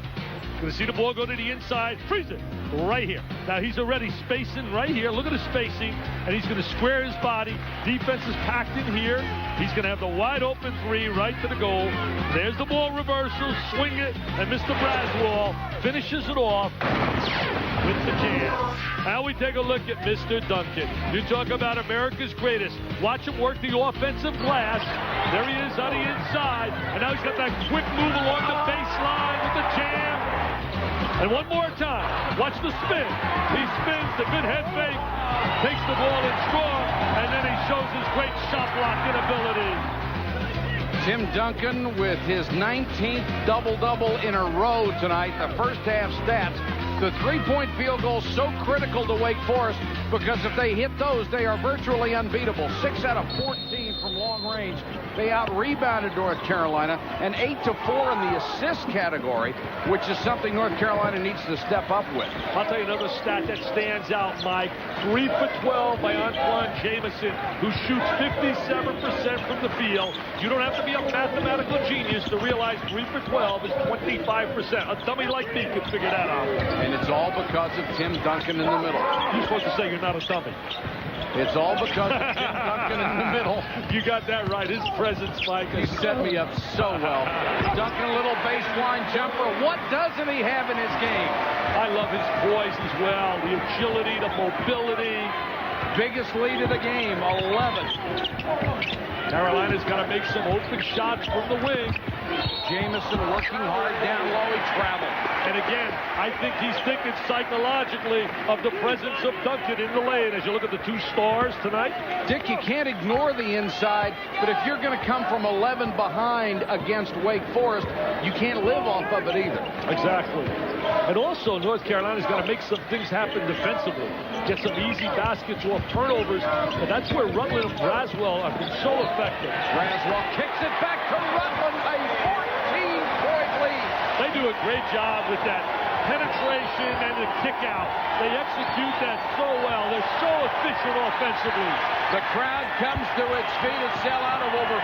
Going to see the ball go to the inside. Freeze it right here. Now he's already spacing right here. Look at the spacing. And he's going to square his body. Defense is packed in here. He's going to have the wide open 3 right to the goal. There's the ball reversal. Swing it. And Mr. Braswell finishes it off with the jam. Now we take a look at Mr. Duncan. You talk about America's greatest. Watch him work the offensive glass. There he is on the inside. And now he's got that quick move along the baseline with the jam. And one more time. Watch the spin. He spins the good head fake. Takes the ball in strong. And then he shows his great shot blocking ability. Tim Duncan with his 19th double-double in a row tonight. The first half stats. The 3-point field goal so critical to Wake Forest because if they hit those, they are virtually unbeatable. 6 out of 14 from long range. They out-rebounded North Carolina, and 8-4 in the assist category, which is something North Carolina needs to step up with. I'll tell you another stat that stands out, Mike. 3 for 12 by Antoine Jamison, who shoots 57% from the field. You don't have to be a mathematical genius to realize 3 for 12 is 25%. A dummy like me could figure that out. And it's all because of Tim Duncan in the middle. You're supposed to say you're not a dummy. It's all because of Tim Duncan in the middle. You got that right. His presence, Mike. He set me up so well. Duncan, a little baseline jumper. What doesn't he have in his game? I love his poise as well. The agility, the mobility. Biggest lead of the game, 11. Carolina's got to make some open shots from the wing. Jamison working hard down low. He traveled. And again, I think he's thinking psychologically of the presence of Duncan in the lane. As you look at the two stars tonight. Dick, you can't ignore the inside, but if you're going to come from 11 behind against Wake Forest, you can't live off of it either. Exactly. And also, North Carolina's got to make some things happen defensively. Get some easy baskets off turnovers. And that's where Rutland and Braswell have been so effective. Braswell kicks it back to Rutland, a 14-point lead. They do a great job with that penetration and the kick out. They execute that so well. They're so efficient offensively. The crowd comes to its feet, a sellout of over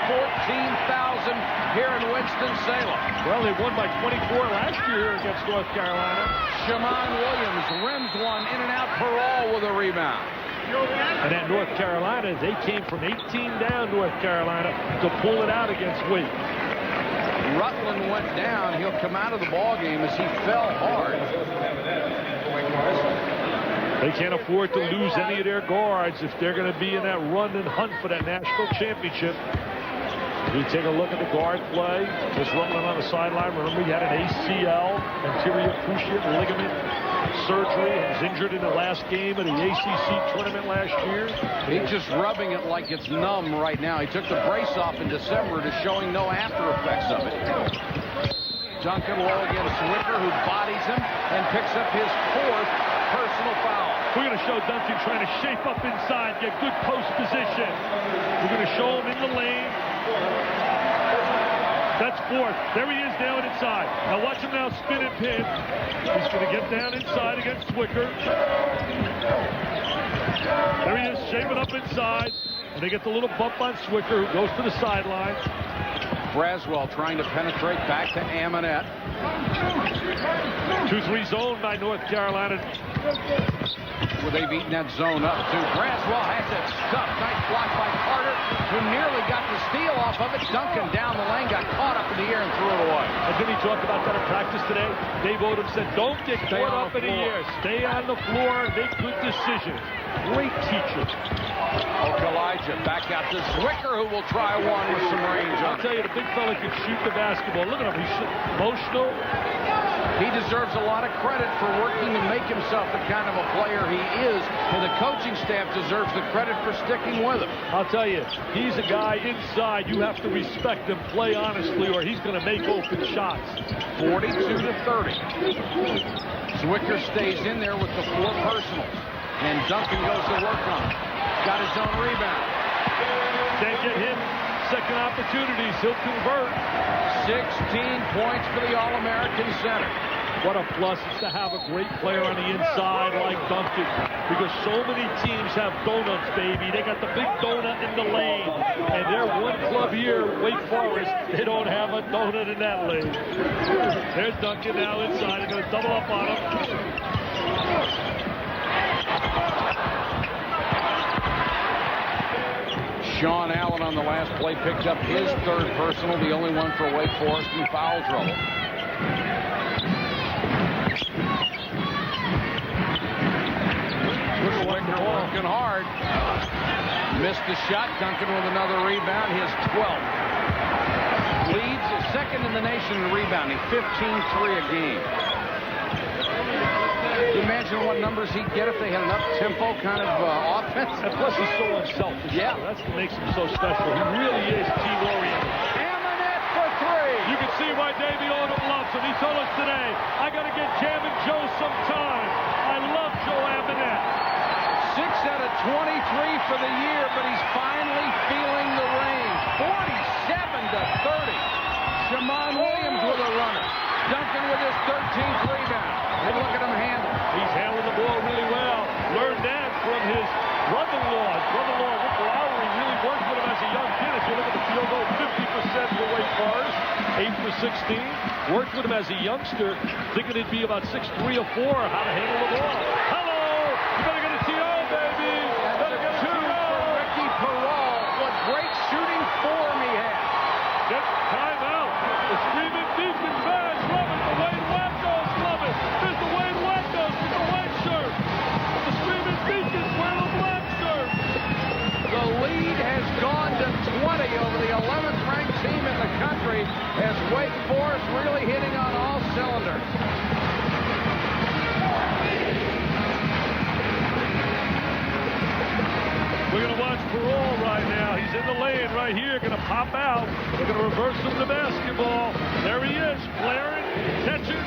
14,000 here in Winston-Salem. Well, they won by 24 last year against North Carolina. Shammond Williams rims one in and out. Perall with a rebound. And at North Carolina, they came from 18 down, North Carolina, to pull it out against Wake. Rutland went down. He'll come out of the ballgame as he fell hard. They can't afford to lose any of their guards if they're going to be in that run and hunt for that national championship. You take a look at the guard play. Just Rutland on the sideline. Remember, he had an ACL, anterior cruciate ligament surgery, and was injured in the last game of the ACC tournament last year. He's just rubbing it like it's numb right now. He took the brace off in December, to showing no after effects of it. Duncan low against Zwicker, who bodies him and picks up his 4th personal foul. We're going to show Duncan trying to shape up inside, get good post position. We're going to show him in the lane. That's 4th. There he is down inside. Now watch him now spin and pin. He's going to get down inside against Zwicker. There he is, shaping up inside. And they get the little bump on Zwicker, who goes to the sideline. Braswell trying to penetrate back to Amonette. 2-3 zone by North Carolina. Well, they've eaten that zone up, too. Braswell has it stuffed. Nice block by Carter, who nearly got the steal off of it. Duncan down the lane, got caught up in the air and threw it away. And didn't he talk about that in practice today? Dave Odom said, don't get caught up in the air. Stay on the floor, make good decisions. Great teacher. Elijah back out to Zwicker, who will try one with some range on it. I'll tell you, the big fella can shoot the basketball. Look at him. He's emotional. He deserves a lot of credit for working to make himself the kind of a player he is, and the coaching staff deserves the credit for sticking with him. I'll tell you, he's a guy inside. You have to respect him, play honestly, or he's going to make open shots. 42-30. Zwicker stays in there with the 4 personals, and Duncan goes to work on it. Got his own rebound. Can't get him second opportunities. He'll convert. 16 points for the All-American center. What a plus is to have a great player on the inside like Duncan, because so many teams have donuts, baby. They got the big donut in the lane, and they're one club here, Wake Forest. They don't have a donut in that lane. There's Duncan now inside. They're going to double up on him. Sean Allen on the last play picked up his 3rd personal, the only one for Wake Forest in foul trouble. Zwicker working hard. Missed the shot. Duncan with another rebound, his 12th. Leads is 2nd in the nation in rebounding, 15-3 a game. Can you imagine what numbers he'd get if they had enough tempo kind of offense? And plus, he's so unselfish. Yeah. That's what makes him so special. He really is team-oriented. Amonette for 3. You can see why Davey Odom loves him. He told us today, I got to get Jammin' Joe some time. I love Joe Amonette. 6 out of 23 for the year, but he's finally feeling the range. 47-30. Shammond Williams with a runner. Duncan with his 13th rebound. And look at him handle. He's handling the ball really well. Learned that from his brother-in-law. His brother-in-law, Rick Lowry, really worked with him as a young kid. If you look at the field goal, 50% for Wake Forest, 8 for 16. Worked with him as a youngster, thinking he'd be about 6'3" or 4", how to handle the ball. Hello! You better get a TO, baby! Better get a TO! For Ricky Perall. What great shooting form he has. Get time out. The Screaming Deacons fans love it. The Wayne Wackos love it. There's the Wayne Wackos with the white shirt. The Screaming Deacons wear the black shirt. The lead has gone to 20 over the 11th ranked team in the country as Wake right here going to pop out. They're going to reverse him to basketball. There he is, flaring, catching,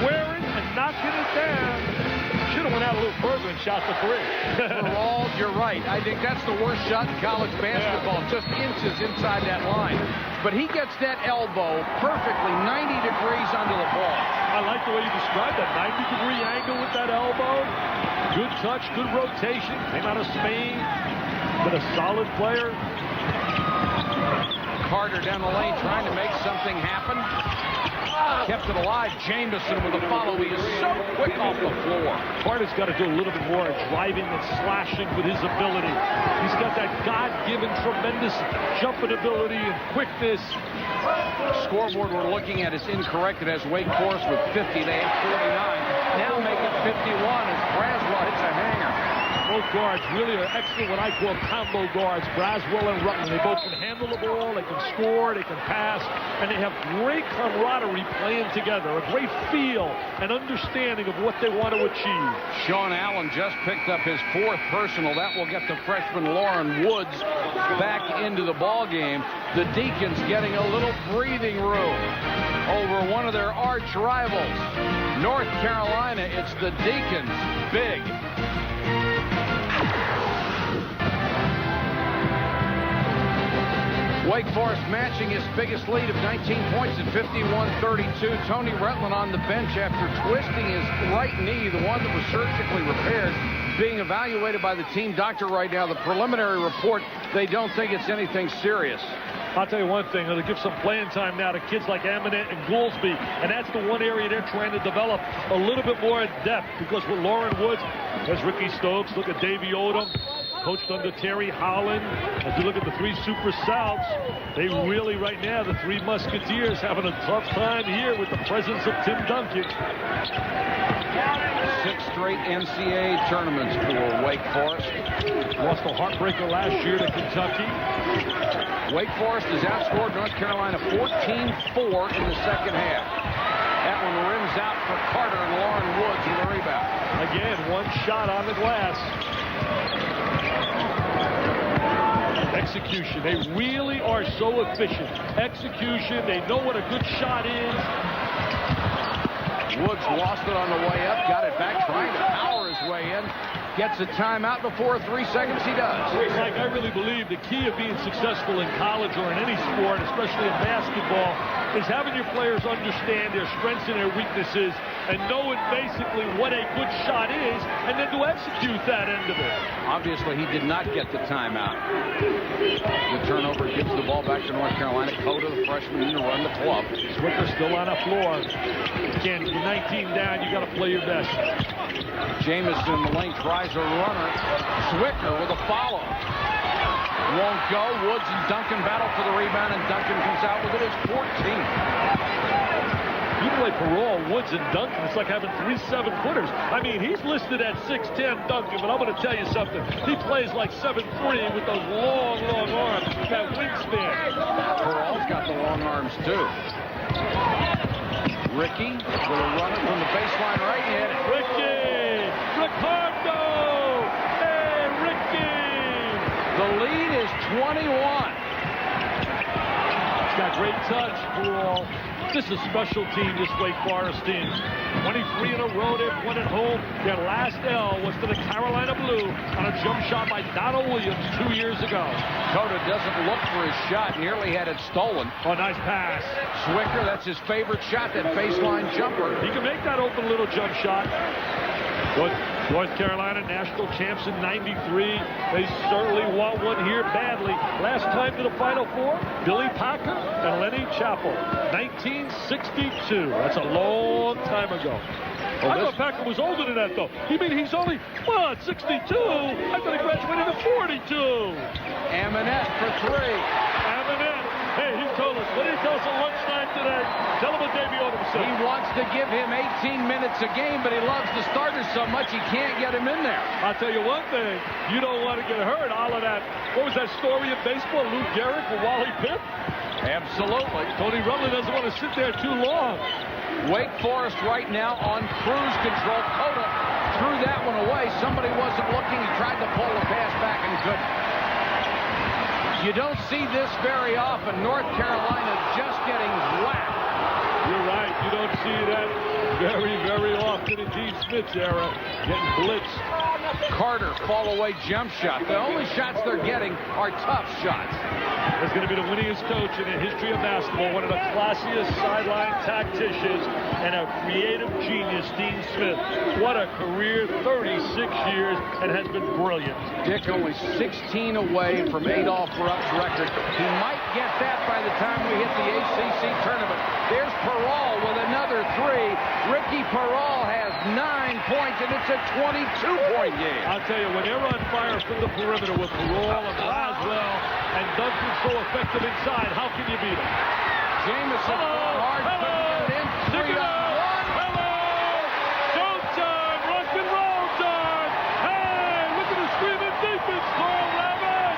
squaring, and knocking it down. Should have went out a little further and shot the three. Rawls, you're right. I think that's the worst shot in college basketball, just inches inside that line. But he gets that elbow perfectly 90 degrees under the ball. I like the way you described that 90-degree angle with that elbow. Good touch, good rotation. Came out of Spain. Been a solid player. Carter down the lane trying to make something happen. Kept it alive. Jamison with a follow. He is so quick off the floor. Carter's got to do a little bit more driving and slashing with his ability. He's got that God-given tremendous jumping ability and quickness. Scoreboard we're looking at is incorrect. It has Wake Forest with 50. They have 49. Now make it 51 as Braswell hits a hanger. Both guards really are excellent, what I call combo guards, Braswell and Rutland. They both can handle the ball, they can score, they can pass, and they have great camaraderie playing together, a great feel and understanding of what they want to achieve. Sean Allen just picked up his 4th personal. That will get the freshman Lauren Woods back into the ball game. The Deacons getting a little breathing room over one of their arch rivals. North Carolina, it's the Deacons, big. Wake Forest matching his biggest lead of 19 points at 51-32. Tony Rutland on the bench after twisting his right knee, the one that was surgically repaired, being evaluated by the team doctor right now. The preliminary report, they don't think it's anything serious. I'll tell you one thing, they'll give some playing time now to kids like Amonette and Goolsby, and that's the one area they're trying to develop a little bit more in depth, because with Lauren Woods, there's Ricky Stokes, look at Davey Odom, coached under Terry Holland. As you look at the 3 Super Souths, they really right now, the 3 Musketeers, having a tough time here with the presence of Tim Duncan. 6 straight NCAA tournaments for Wake Forest. Lost a heartbreaker last year to Kentucky. Wake Forest has outscored North Carolina 14-4 in the second half. That one rims out for Carter and Lauren Woods with a rebound. Again, one shot on the glass. Execution. They really are so efficient. Execution. They know what a good shot is. Woods lost it on the way up, got it back, trying to power his way in. Gets a timeout before 3 seconds. He does. Mike, I really believe the key of being successful in college or in any sport, especially in basketball, is having your players understand their strengths and their weaknesses and knowing basically what a good shot is, and then to execute that end of it. Obviously, he did not get the timeout. The turnover gives the ball back to North Carolina. Cota, the freshman, to run the club. Swicker still on the floor. Again, you're 19 down, you got to play your best. Jamison in the lane tries a runner. Swicker with a follow. Won't go. Woods and Duncan battle for the rebound, and Duncan comes out with it. It's 14. You play Parole, Woods, and Duncan. It's like having 3 7-footers. I mean, he's listed at 6'10", Duncan, but I'm going to tell you something. He plays like 7'3" with those long, long arms, that wingspan. Parole's got the long arms, too. Ricky with a runner from the baseline right in. Ricky! Ricardo! Hey, Ricky! The lead is 21. He's got great touch, Paul. This is a special team, this Wake Forest team. 23 in a row, they've won at home. Their last L was to the Carolina Blue on a jump shot by Donald Williams 2 years ago. Cota doesn't look for his shot, nearly had it stolen. Oh, nice pass. Swicker, that's his favorite shot, that baseline jumper. He can make that open little jump shot. North Carolina national champs in '93. They certainly want one here badly. Last time to the Final Four, Billy Packer and Lenny Chappell, 1962. That's a long time ago. I thought Packer was older than that, though. You mean he's only, 62? I thought he graduated at 42. Amonette for 3. Amonette. Hey, he told us. What did he tell us at lunchtime today? Tell him what Davey Odom said. He wants to give him 18 minutes a game, but he loves the starters so much he can't get him in there. I'll tell you one thing. You don't want to get hurt. All of that. What was that story in baseball? Lou Gehrig with Wally Pipp? Absolutely. Tony Rutland doesn't want to sit there too long. Wake Forest right now on cruise control. Cota threw that one away. Somebody wasn't looking. He tried to pull the pass back and couldn't. You don't see this very often. North Carolina just getting whacked. You're right. You don't see that very, very often in Dean Smith's era. Getting blitzed. Carter, fall away jump shot. The only shots they're getting are tough shots. He's going to be the winningest coach in the history of basketball, one of the classiest sideline tacticians, and a creative genius, Dean Smith. What a career, 36 years, and has been brilliant. Dick only 16 away from Adolph Rupp's record. He might get that by the time we hit the ACC tournament. There's Peral with another three. Ricky Peral has 9 points, and it's a 22-point game. I'll tell you, when they're on fire from the perimeter with Peral and Laswell and Duncan so effective inside, how can you beat them? Jamison hard. It in. 3-on-1. Hello! Showtime! Rock and roll time! Hey, look at the screaming defense, Carl Levin!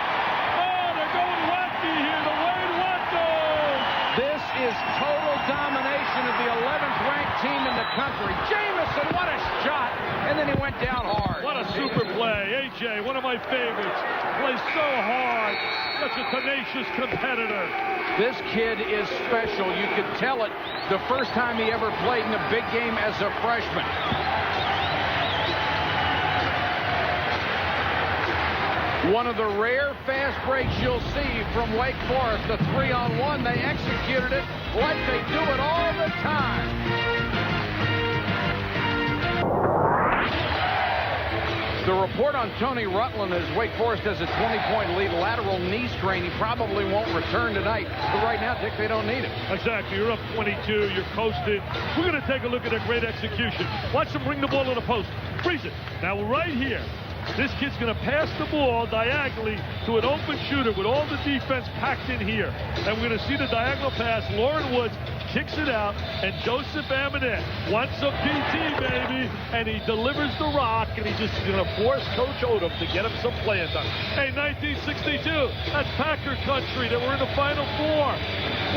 Oh, they're going wacky here, the Wade Wattos! This is total domination of the 11th ranked team in the country. Jamison, what a shot! And then he went down hard. What a super play. AJ, one of my favorites. Plays so hard. Such a tenacious competitor. This kid is special. You could tell it the first time he ever played in a big game as a freshman. One of the rare fast breaks you'll see from Wake Forest. The 3-on-1, they executed it like they do it all the time. The report on Tony Rutland is Wake Forest has a 20-point lead, lateral knee strain. He probably won't return tonight. But right now, Dick, they don't need it. Exactly. You're up 22. You're coasted. We're going to take a look at a great execution. Watch them bring the ball to the post. Freeze it. Now, right here. This kid's going to pass the ball diagonally to an open shooter with all the defense packed in here. And we're going to see the diagonal pass. Lauren Woods kicks it out, and Joseph Amonette wants a PT, baby, and he delivers the rock, and he's just going to force Coach Odom to get him some playing time. Hey, 1962, that's Packer country. They were in the Final Four.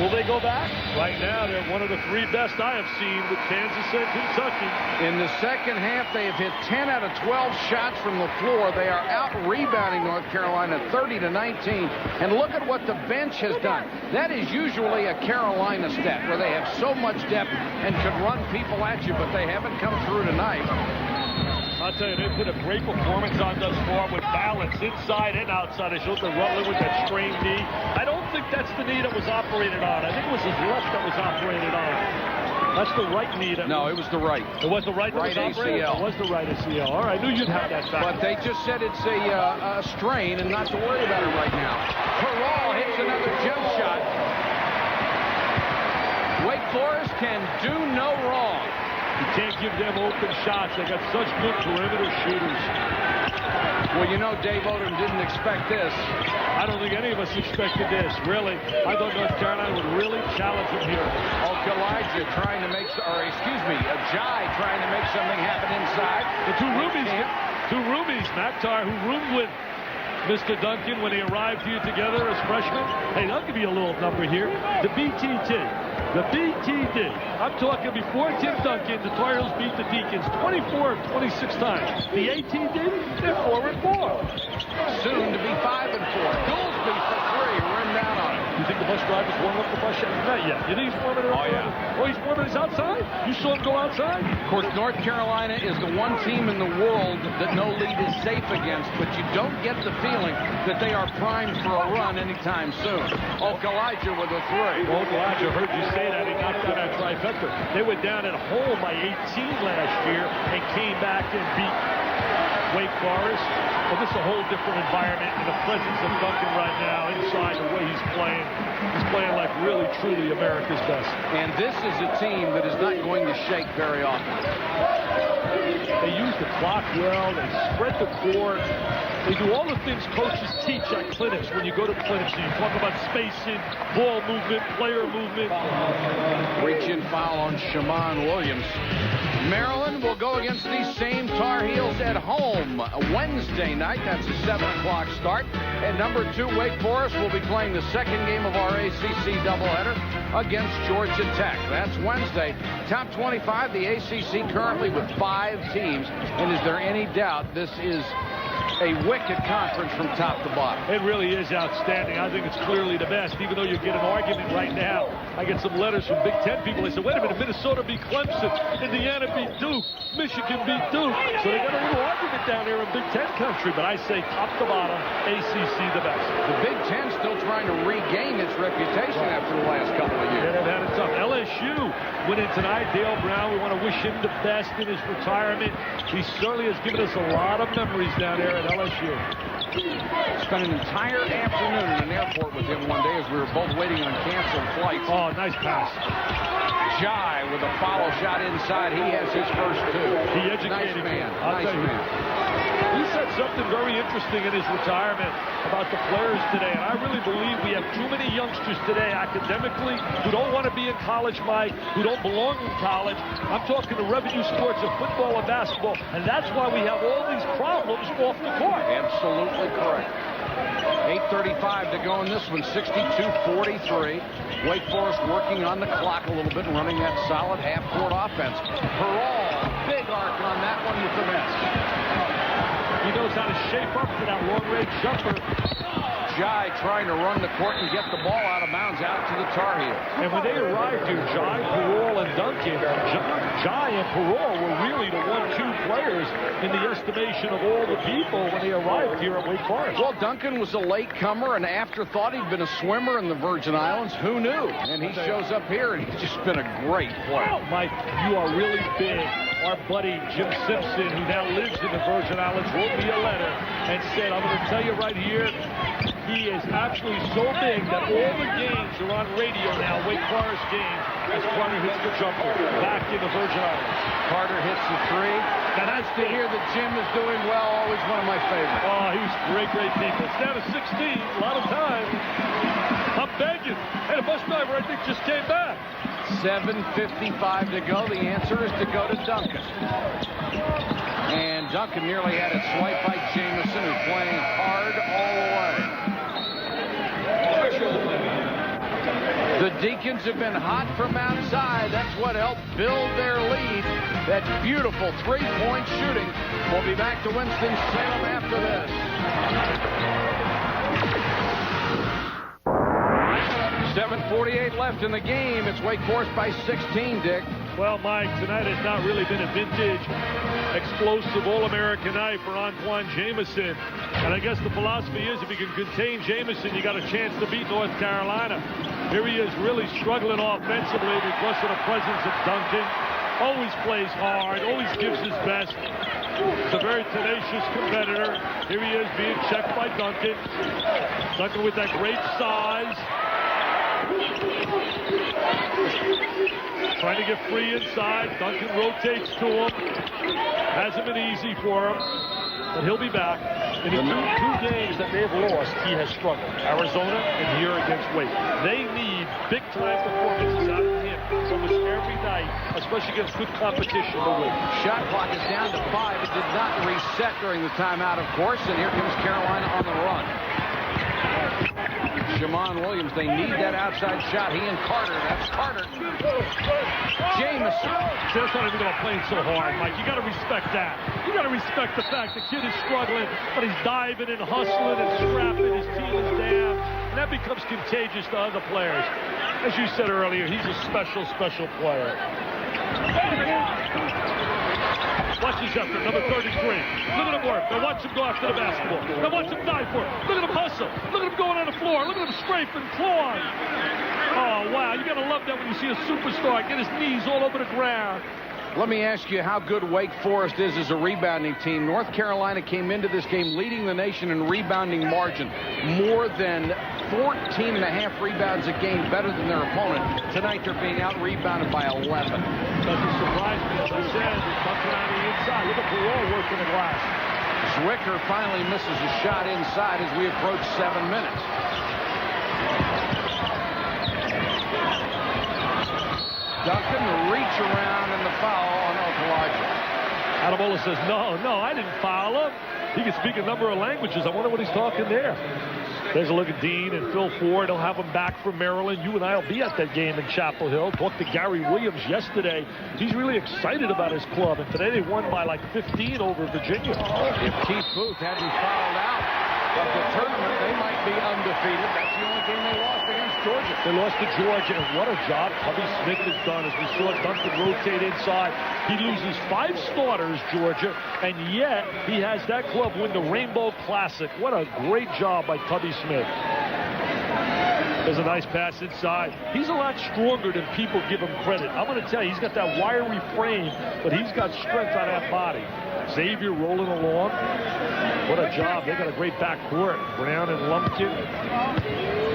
Will they go back? Right now, they're one of the 3 best I have seen with Kansas and Kentucky. In the second half, they have hit 10 out of 12 shots from the floor. They are out-rebounding North Carolina 30-19. And look at what the bench has done. That is usually a Carolina stat, where they have so much depth and could run people at you, but they haven't come through tonight. I'll tell you, they put a great performance on thus far with balance inside and outside. They showed the Rutland with that strained knee. I don't think that's the knee that was operated on. I think it was his left that was operated on. That's the right knee. No, it was the right. It was the right that was operated? ACL. It was the right ACL. All right, I knew you'd have that back. But they just said it's a strain and not to worry about it right now. Peral hits another jump shot. Wake Forest can do no wrong. You can't give them open shots. They got such good perimeter shooters. Well, you know, Dave Odom didn't expect this. I don't think any of us expected this, really. I thought North Carolina would really challenge him here. Elijah trying to make, Jai trying to make something happen inside. The two roomies, Maktar, who roomed with Mr. Duncan when they arrived here together as freshmen. Hey, I'll give you a little number here. The BTT. The BTD. I'm talking before Tim Duncan, the Tar Heels beat the Deacons 24 of 26 times. The ATD, they're 4-4. Soon to be 5-4. Goolsby for 3. Rim down on it. You think the bus driver's warming up the bus yet? Not yet. You think he's warming it up? Oh, yeah. Oh, he's warming it outside? You saw him go outside? Of course, North Carolina is the one team in the world that no lead is safe against, but you don't get the feeling that they are primed for a run anytime soon. Elijah with a 3. Elijah, heard you say that. He knocked down that trifecta. They were down at home by 18 last year and came back and beat Wake Forest. Well, this is a whole different environment in the presence of Duncan right now inside the way he's playing. He's playing like really, truly America's best. And this is a team that is not going to shake very often. They use the clock well. They spread the court. They do all the things coaches teach at clinics when you go to clinics. And you talk about spacing, ball movement, player movement. Reach-in foul on Shammond Williams. Maryland will go against these same Tar Heels at home Wednesday night. That's a 7 o'clock start. And number 2, Wake Forest will be playing the second game of our ACC doubleheader against Georgia Tech. That's Wednesday. Top 25, the ACC currently with 5 teams. And is there any doubt this is a wicked conference from top to bottom. It really is outstanding. I think it's clearly the best, even though you get an argument right now. I get some letters from Big Ten people. They say, wait a minute, Minnesota beat Clemson, Indiana beat Duke, Michigan beat Duke. So they got a little argument down here in Big Ten country, but I say top to bottom, ACC the best. The Big Ten still trying to regain its reputation after the last couple of years. Yeah, they've had it tough. LSU winning tonight. Dale Brown, we want to wish him the best in his retirement. He certainly has given us a lot of memories down there at LSU. Spent an entire afternoon in an airport with him one day as we were both waiting on canceled flights. Oh, nice pass. Jai with a follow shot inside. He has his first two. He educated nice man. I'll Nice tell you. man. He said something very interesting in his retirement about the players today, and I really believe we have too many youngsters today academically who don't want to be in college, Mike, who don't belong in college. I'm talking the revenue sports of football and basketball, and that's why we have all these problems off the court. Absolutely correct. 8:35 to go in this one, 62-43. Wake Forest working on the clock a little bit and running that solid half-court offense. Perall, big arc on that one with the miss. He knows how to shape up for that long-range jumper. Jai trying to run the court and get the ball out of bounds out to the Tar Heels. And when they arrived here, Jai, Perall, and Duncan, Jai and Perall were really the 1-2 players in the estimation of all the people when they arrived here at Wake Forest. Well, Duncan was a latecomer, an afterthought. He'd been a swimmer in the Virgin Islands. Who knew? And he shows up here, and he's just been a great player. Mike, you are really big. Our buddy Jim Simpson, who now lives in the Virgin Islands, wrote me a letter and said, I'm going to tell you right here, he is actually so big that all the games are on radio now, Wake Forest games, as Carter hits the jumper back in the Virgin Islands. Carter hits the three. Now, that's to hear that Jim is doing well, always one of my favorites. Oh, he was great people. It's down to 16, a lot of time. I'm begging. And a bus driver, I think, just came back. 7:55 to go. The answer is to go to Duncan. And Duncan nearly had it swiped by Jamison, who's playing hard all the way. The Deacons have been hot from outside. That's what helped build their lead. That beautiful three-point shooting. We'll be back to Winston-Salem after this. 7:48 left in the game. It's Wake Forest by 16, Dick. Well, Mike, tonight has not really been a vintage, explosive All-American night for Antoine Jamison. And I guess the philosophy is if you can contain Jamison, you got a chance to beat North Carolina. Here he is really struggling offensively because of the presence of Duncan. Always plays hard, always gives his best. He's a very tenacious competitor. Here he is being checked by Duncan. Duncan with that great size. Trying to get free inside. Duncan rotates to him. Hasn't been easy for him, but he'll be back. In the two games that they've lost, he has struggled. Arizona and here against Wake. They need big-time performances out of him almost every night, especially against good competition to win. Shot clock is down to 5. It did not reset during the timeout, of course, and here comes Carolina on the run. Jamon Williams, they need that outside shot. He and Carter. That's Carter. Jamison. That's not even going to play so hard, Mike. You got to respect that. You got to respect the fact the kid is struggling, but he's diving and hustling and scrapping. His team is down, and that becomes contagious to other players. As you said earlier, he's a special, special player. Watch his effort, number 33. Look at him work. Now watch him go after the basketball. Now watch him dive for it. Look at him hustle. Look at him going on the floor. Look at him scraping, clawing. Oh, wow. You got to love that when you see a superstar get his knees all over the ground. Let me ask you how good Wake Forest is as a rebounding team. North Carolina came into this game leading the nation in rebounding margin. More than 14.5 rebounds a game, better than their opponent. Tonight they're being out-rebounded by 11. Doesn't surprise me, as I said. He's bumping on the inside. Look at Perall working the glass. Zwicker finally misses a shot inside as we approach 7 minutes. Duncan, the reach around and the foul on Okulaja. Adebola says, no, I didn't foul him. He can speak a number of languages. I wonder what he's talking there. There's a look at Dean and Phil Ford. He'll have them back from Maryland. You and I will be at that game in Chapel Hill. Talked to Gary Williams yesterday. He's really excited about his club. And today they won by like 15 over Virginia. If Keith Booth hadn't fouled out of the tournament, they might be undefeated. That's the only game they lost against Georgia. They lost to Georgia, and what a job Tubby Smith has done. As we saw Duncan rotate inside, he loses 5 starters, Georgia, and yet he has that club win the Rainbow Classic. What a great job by Tubby Smith. There's a nice pass inside. He's a lot stronger than people give him credit. I'm going to tell you, he's got that wiry frame, but he's got strength on that body. Xavier rolling along. What a job. They got a great backcourt. Brown and Lumpkin.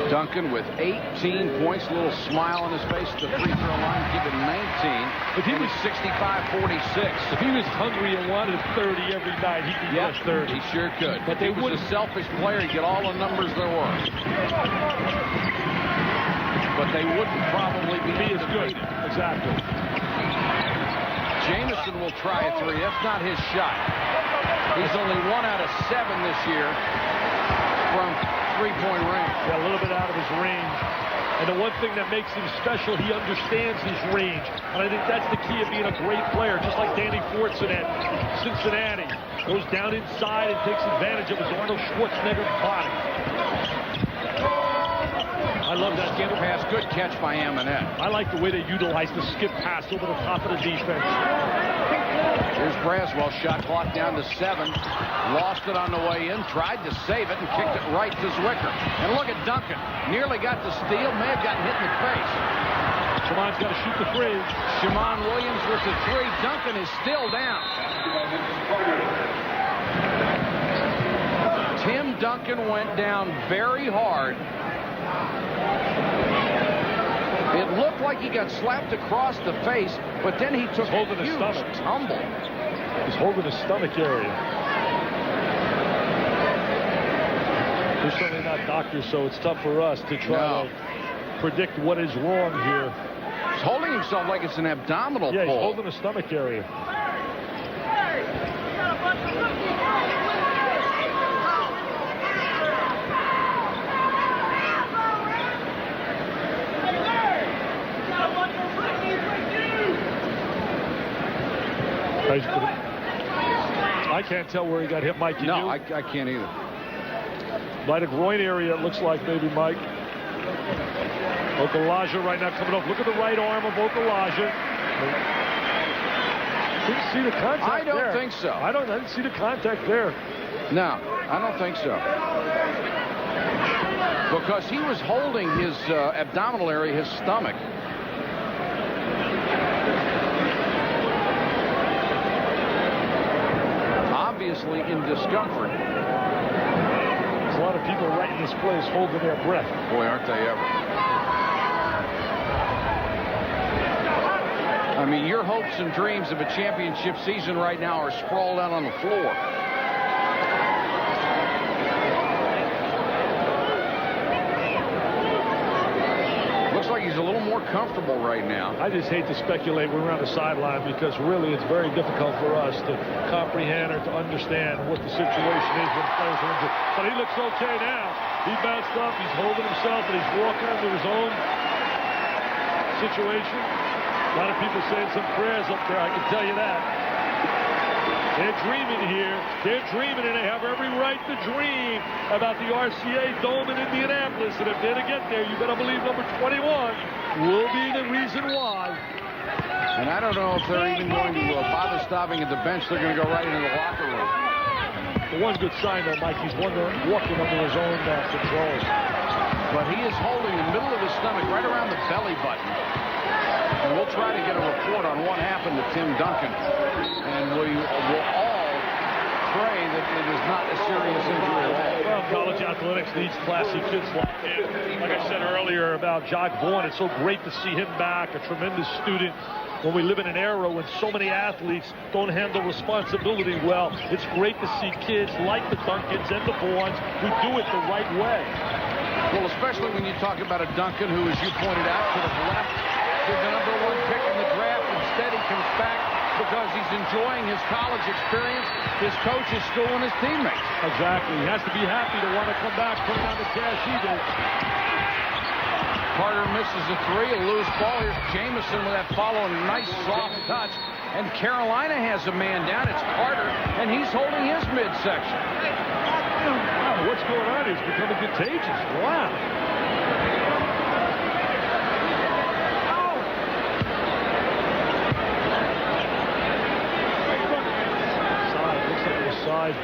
Duncan with 18 points, a little smile on his face at the free throw line, give him 19. If he was 65-46. If he was hungry and wanted 30 every night, he could get 30. He sure could. But they he was a selfish player. He'd get all the numbers there were. But they wouldn't probably be as good. Exactly. Jamison will try a 3. That's not his shot. He's only 1 out of 7 this year from three-point range. Yeah, a little bit out of his range. And the one thing that makes him special, he understands his range. And I think that's the key of being a great player, just like Danny Fortson at Cincinnati. Goes down inside and takes advantage of his Arnold Schwarzenegger body. I love that skip pass. Good catch by Amonette. I like the way they utilize the skip pass over the top of the defense. Here's Braswell. Shot clock down to 7. Lost it on the way in. Tried to save it and kicked it right to Zwicker. And look at Duncan. Nearly got the steal. May have gotten hit in the face. Shamon's got to shoot the 3. Shamon Williams with the 3. Duncan is still down. Tim Duncan went down very hard. It looked like he got slapped across the face, but then he took a huge tumble. He's holding his stomach area. We're certainly not doctors, so it's tough for us to try to predict what is wrong here. He's holding himself like it's an abdominal pull. Yeah, he's holding the stomach area. I can't tell where he got hit, Mike. No, I can't either. By the groin area, it looks like maybe, Mike. Okulaja right now coming off. Look at the right arm of Okulaja. Didn't see the contact I don't there. think so. I didn't see the contact there. No, I don't think so. Because he was holding his abdominal area, his stomach. Obviously in discomfort. There's a lot of people right in this place holding their breath. Boy, aren't they ever. I mean, your hopes and dreams of a championship season right now are sprawled out on the floor. Looks like he's a little more comfortable right now. I just hate to speculate when we're on the sideline because really it's very difficult for us to comprehend or to understand what the situation is when players are injured. But he looks okay now. He bounced up, he's holding himself, and he's walking into his own situation. A lot of people saying some prayers up there, I can tell you that. They're dreaming here. They're dreaming, and they have every right to dream about the RCA Dome in Indianapolis. And if they're to get there, you better believe number 21 will be the reason why. And I don't know if they're even going to bother stopping at the bench. They're going to go right into the locker room. The one good sign, though, Mike, he's walking under his own control. But he is holding the middle of his stomach right around the belly button. And we'll try to get a report on what happened to Tim Duncan. And we will all pray that it is not a serious injury at all. Well, college athletics needs classy kids like him. Like I said earlier about Jock Vaughn, it's so great to see him back, a tremendous student. When we live in an era when so many athletes don't handle responsibility well, it's great to see kids like the Duncans and the Vaughns who do it the right way. Well, especially when you talk about a Duncan who, as you pointed out, could have left with the #1 pick in the draft. Instead, he comes back because he's enjoying his college experience. His coach is schooling his teammates. Exactly. He has to be happy to want to come back, put down the cash he did. Carter misses a three, a loose ball. Here's Jamison with that following nice soft touch. And Carolina has a man down. It's Carter, and he's holding his midsection. Wow, what's going on? He's becoming contagious. Wow. Side.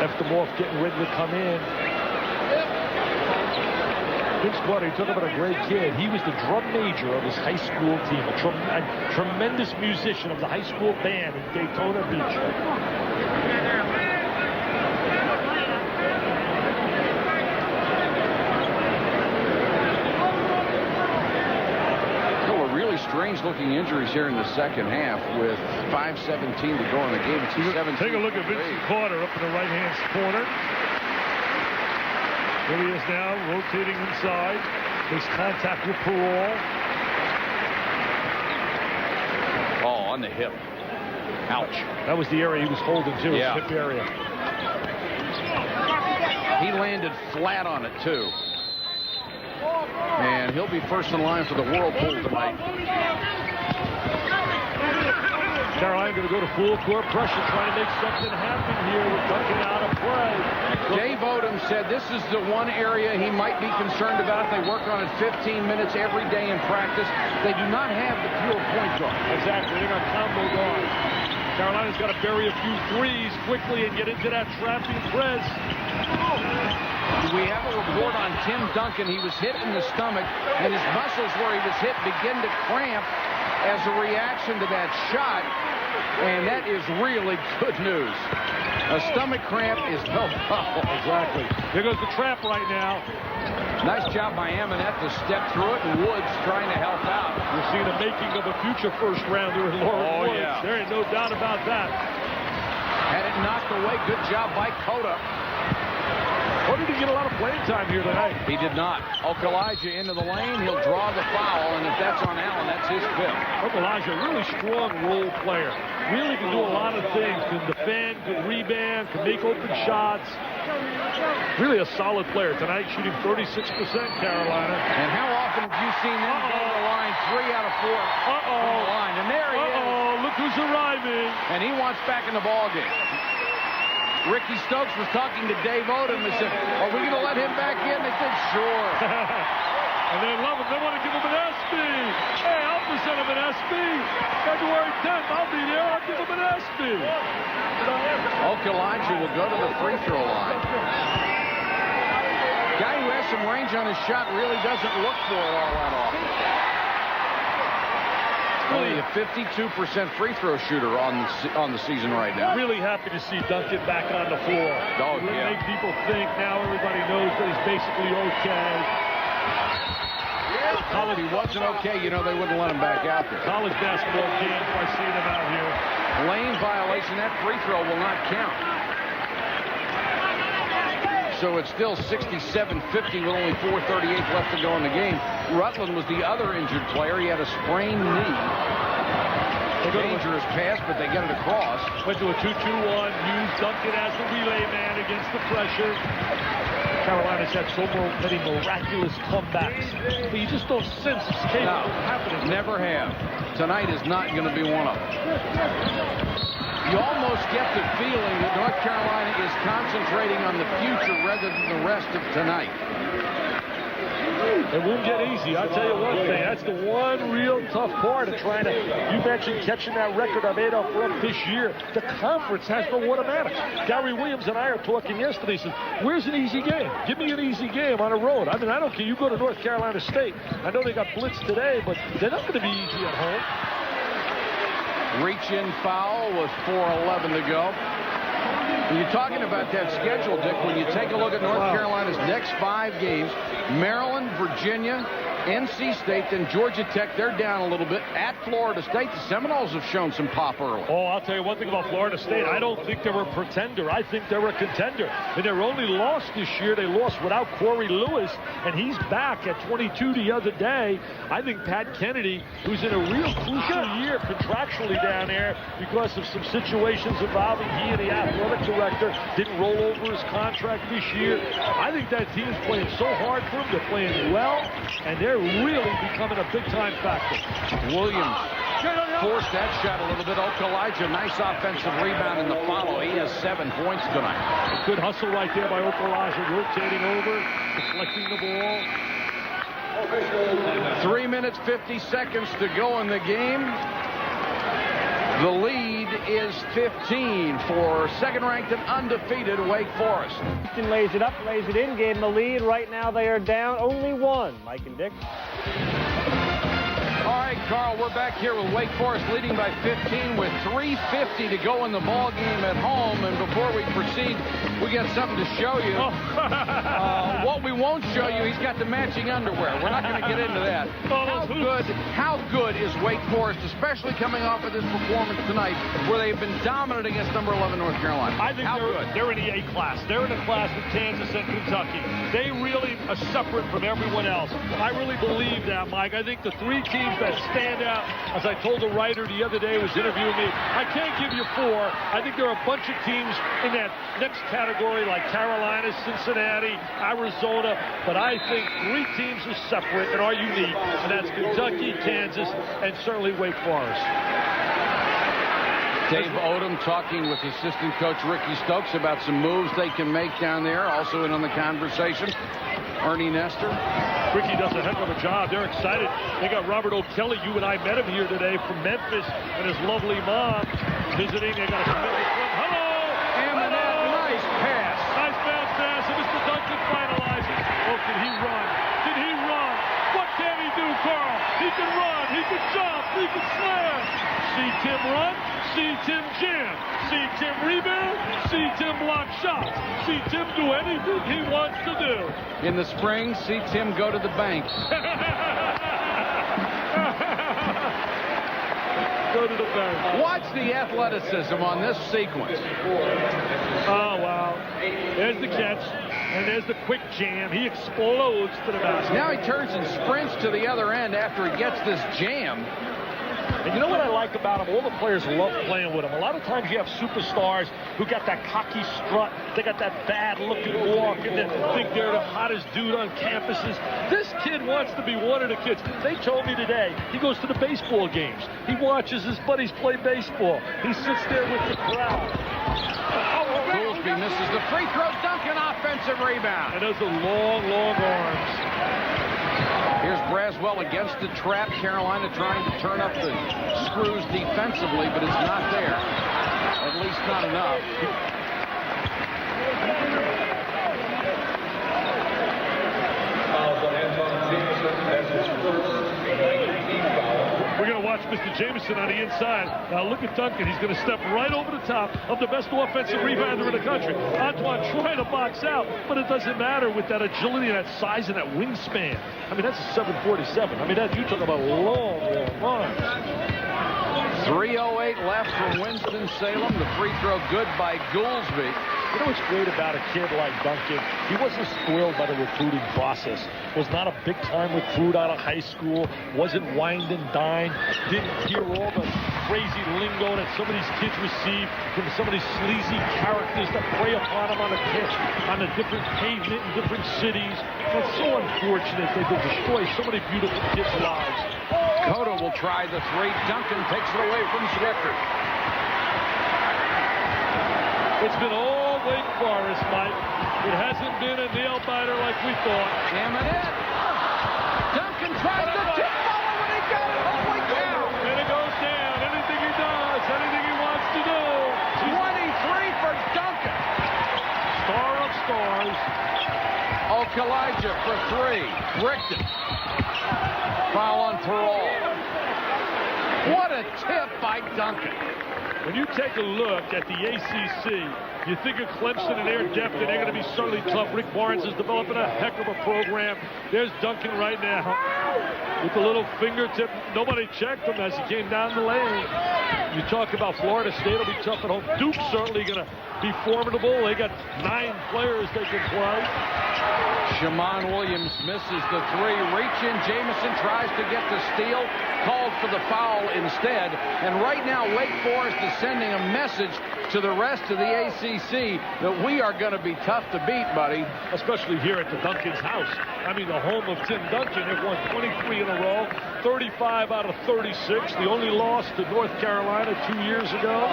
Left them off, getting ready to come in. Vince Carter, he took about a great kid. He was the drum major of his high school team, a tremendous musician of the high school band in Daytona Beach. Strange-looking injuries here in the second half with 5:17 to go in the game. It's 17. Take a look at Vincent Carter up in the right-hand corner. There he is now, rotating inside. Makes contact with Perrault. Oh, on the hip. Ouch. That was the area he was holding, too, yeah. His hip area. He landed flat on it, too. And he'll be first in line for the Whirlpool tonight. Carolina going to go to full court pressure, trying to make something happen here with Duncan out of play. Dave Odom said this is the one area he might be concerned about. They work on it 15 minutes every day in practice. They do not have the pure point guard. Exactly. They got combo guard. Carolina's got to bury a few threes quickly and get into that trapping press. We have a report on Tim Duncan. He was hit in the stomach, and his muscles where he was hit begin to cramp as a reaction to that shot, and that is really good news. A stomach cramp is no problem. Exactly. There goes the trap right now. Nice job by Amonette to step through it, and Woods trying to help out. We're seeing the making of a future first-rounder in Lauren Woods. Yeah. There ain't no doubt about that. Had it knocked away. Good job by Cota. Or did he get a lot of playing time here tonight? He did not. Okulaja into the lane. He'll draw the foul, and if that's on Allen, that's his fifth. Okulaja, really strong role player. Really can do a lot of things. Can defend, can rebound, can make open shots. Really a solid player. Tonight shooting 36%, Carolina. And how often have you seen them go to the line 3 out of 4 on the line? And there he is. Look who's arriving. And he wants back in the ballgame. Ricky Stokes was talking to Dave Odom and said, are we going to let him back in? They said, sure. And they love him. They want to give him an ESPY. Hey, I'll present him an ESPY. February 10th, I'll be there. I'll give him an ESPY. Okulaja will go to the free throw line. Guy who has some range on his shot really doesn't look for it all that often. Only a 52% free throw shooter on the season right now. Really happy to see Duncan back on the floor. Oh, yeah. Make people think now everybody knows that he's basically okay. If he wasn't okay, you know they wouldn't let him back out there. College basketball games by seeing him out here. Lane violation, that free throw will not count. So it's still 67-50 with only 4:38 left to go in the game. Rutland was the other injured player. He had a sprained knee. Dangerous pass, but they get it across. Went to a 2-2-1. Used Duncan as the relay man against the pressure. Carolina's had so many miraculous comebacks, but you just don't sense it's capable of happening. Never have. Tonight is not going to be one of them. You almost get the feeling that North Carolina is concentrating on the future rather than the rest of tonight. It won't get easy. I'll tell you one thing. That's the one real tough part of trying to... You mentioned catching that record of Adolph Rupp this year. The conference has no automatics. Gary Williams and I are talking yesterday. He said, where's an easy game? Give me an easy game on the road. I mean, I don't care. You go to North Carolina State. I know they got blitz today, but they're not going to be easy at home. Reach-in foul with 4:11 to go. When you're talking about that schedule, Dick, when you take a look at North Carolina's next 5 games, Maryland, Virginia, NC State, then Georgia Tech. They're down a little bit. At Florida State, the Seminoles have shown some pop early. Oh, I'll tell you one thing about Florida State. I don't think they're a pretender. I think they're a contender. In their only loss this year, they lost without Corey Lewis, and he's back at 22 the other day. I think Pat Kennedy, who's in a real crucial year contractually down there because of some situations involving he and the athletic director, didn't roll over his contract this year. I think that team's playing so hard for him. They're playing well, and they're really becoming a big-time factor. Williams forced that shot a little bit. Okulaja, nice offensive rebound in the follow. He has 7 points tonight. Good hustle right there by Okulaja, rotating over, deflecting the ball. 3 minutes, 50 seconds to go in the game. The lead is 15 for second-ranked and undefeated Wake Forest. Houston lays it up, lays it in, gave them the lead. Right now they are down only one. Mike and Dick. All right, Carl, we're back here with Wake Forest leading by 15 with 3:50 to go in the ball game at home. And before we proceed, we got something to show you. What we won't show you, he's got the matching underwear. We're not going to get into that. How good is Wake Forest, especially coming off of this performance tonight where they've been dominant against number 11 North Carolina? I think they're in the A class. They're in a class with Kansas and Kentucky. They really are separate from everyone else. I really believe that, Mike. I think the three teams that stand out, as I told the writer the other day who was interviewing me, I can't give you four. I think there are a bunch of teams in that next category like Carolina, Cincinnati, Arizona, but I think three teams are separate and are unique, and that's Kentucky, Kansas, and certainly Wake Forest. Dave Odom talking with assistant coach Ricky Stokes about some moves they can make down there. Also in on the conversation, Ernie Nestor. Ricky does a heck of a job. They're excited. They got Robert O'Kelly. You and I met him here today from Memphis, and his lovely mom visiting. They got a commitment from. Hello! Amonette, nice pass. Nice bounce pass, and Mr. Duncan finalizes. Oh, can he run? Can he run? What can he do, Carl? He can run. He can jump. He can slam. See Tim run. See Tim jam. See Tim rebound. See Tim block shots. See Tim do anything he wants to do. In the spring, see Tim go to the bank. Go to the bank. Watch the athleticism on this sequence. Oh, wow. There's the catch. And there's the quick jam. He explodes to the basket. Now he turns and sprints to the other end after he gets this jam. And you know what I like about him? All the players love playing with him. A lot of times you have superstars who got that cocky strut. They got that bad-looking walk and they think they're the hottest dude on campuses. This kid wants to be one of the kids. They told me today he goes to the baseball games. He watches his buddies play baseball. He sits there with the crowd. Goolsby misses the free throw. Duncan offensive rebound. And those are long, long arms. Here's Braswell against the trap. Carolina trying to turn up the screws defensively, but it's not there. At least not enough. We're going to watch Mr. Jameson on the inside. Now look at Duncan. He's going to step right over the top of the best offensive rebounder in the country. Antoine trying to box out, but it doesn't matter with that agility and that size and that wingspan. I mean, that's a 747. I mean, you talk about long arms. 3:08 left from Winston-Salem. The free throw good by Goolsby. You know what's great about a kid like Duncan? He wasn't spoiled by the recruiting process. Was not a big-time recruit out of high school. Wasn't wined and dined. Didn't hear all the crazy lingo that some of these kids receive from some of these sleazy characters that prey upon them on the pitch, on a different pavement in different cities. It's so unfortunate that they destroy so many beautiful kids' lives. Cotto will try the three. Duncan takes it away from Zwicker. It's been all Wake Forest, Mike. It hasn't been a nail-biter like we thought. Amonette. Duncan tries to tip ball when he got it. Holy cow. And it goes down. Anything he does, anything he wants to do. 23 for Duncan. Star of stars. Okulaja for three. Bricked it. Foul on Terrell. What a tip by Duncan. When you take a look at the ACC, you think of Clemson and their depth, and they're going to be certainly tough. Rick Barnes is developing a heck of a program. There's Duncan right now. with the little fingertip. Nobody checked him as he came down the lane. You talk about Florida State will be tough at home. Duke's certainly going to be formidable. They got 9 players they can play. Shammond Williams misses the 3. Reach in. Jamison tries to get the steal. Called for the foul instead. And right now, Wake Forest is sending a message to the rest of the ACC that we are going to be tough to beat, buddy. Especially here at the Duncan's house. I mean, the home of Tim Duncan. They've won 23 in a row, 35 out of 36. The only loss to North Carolina 2 years ago.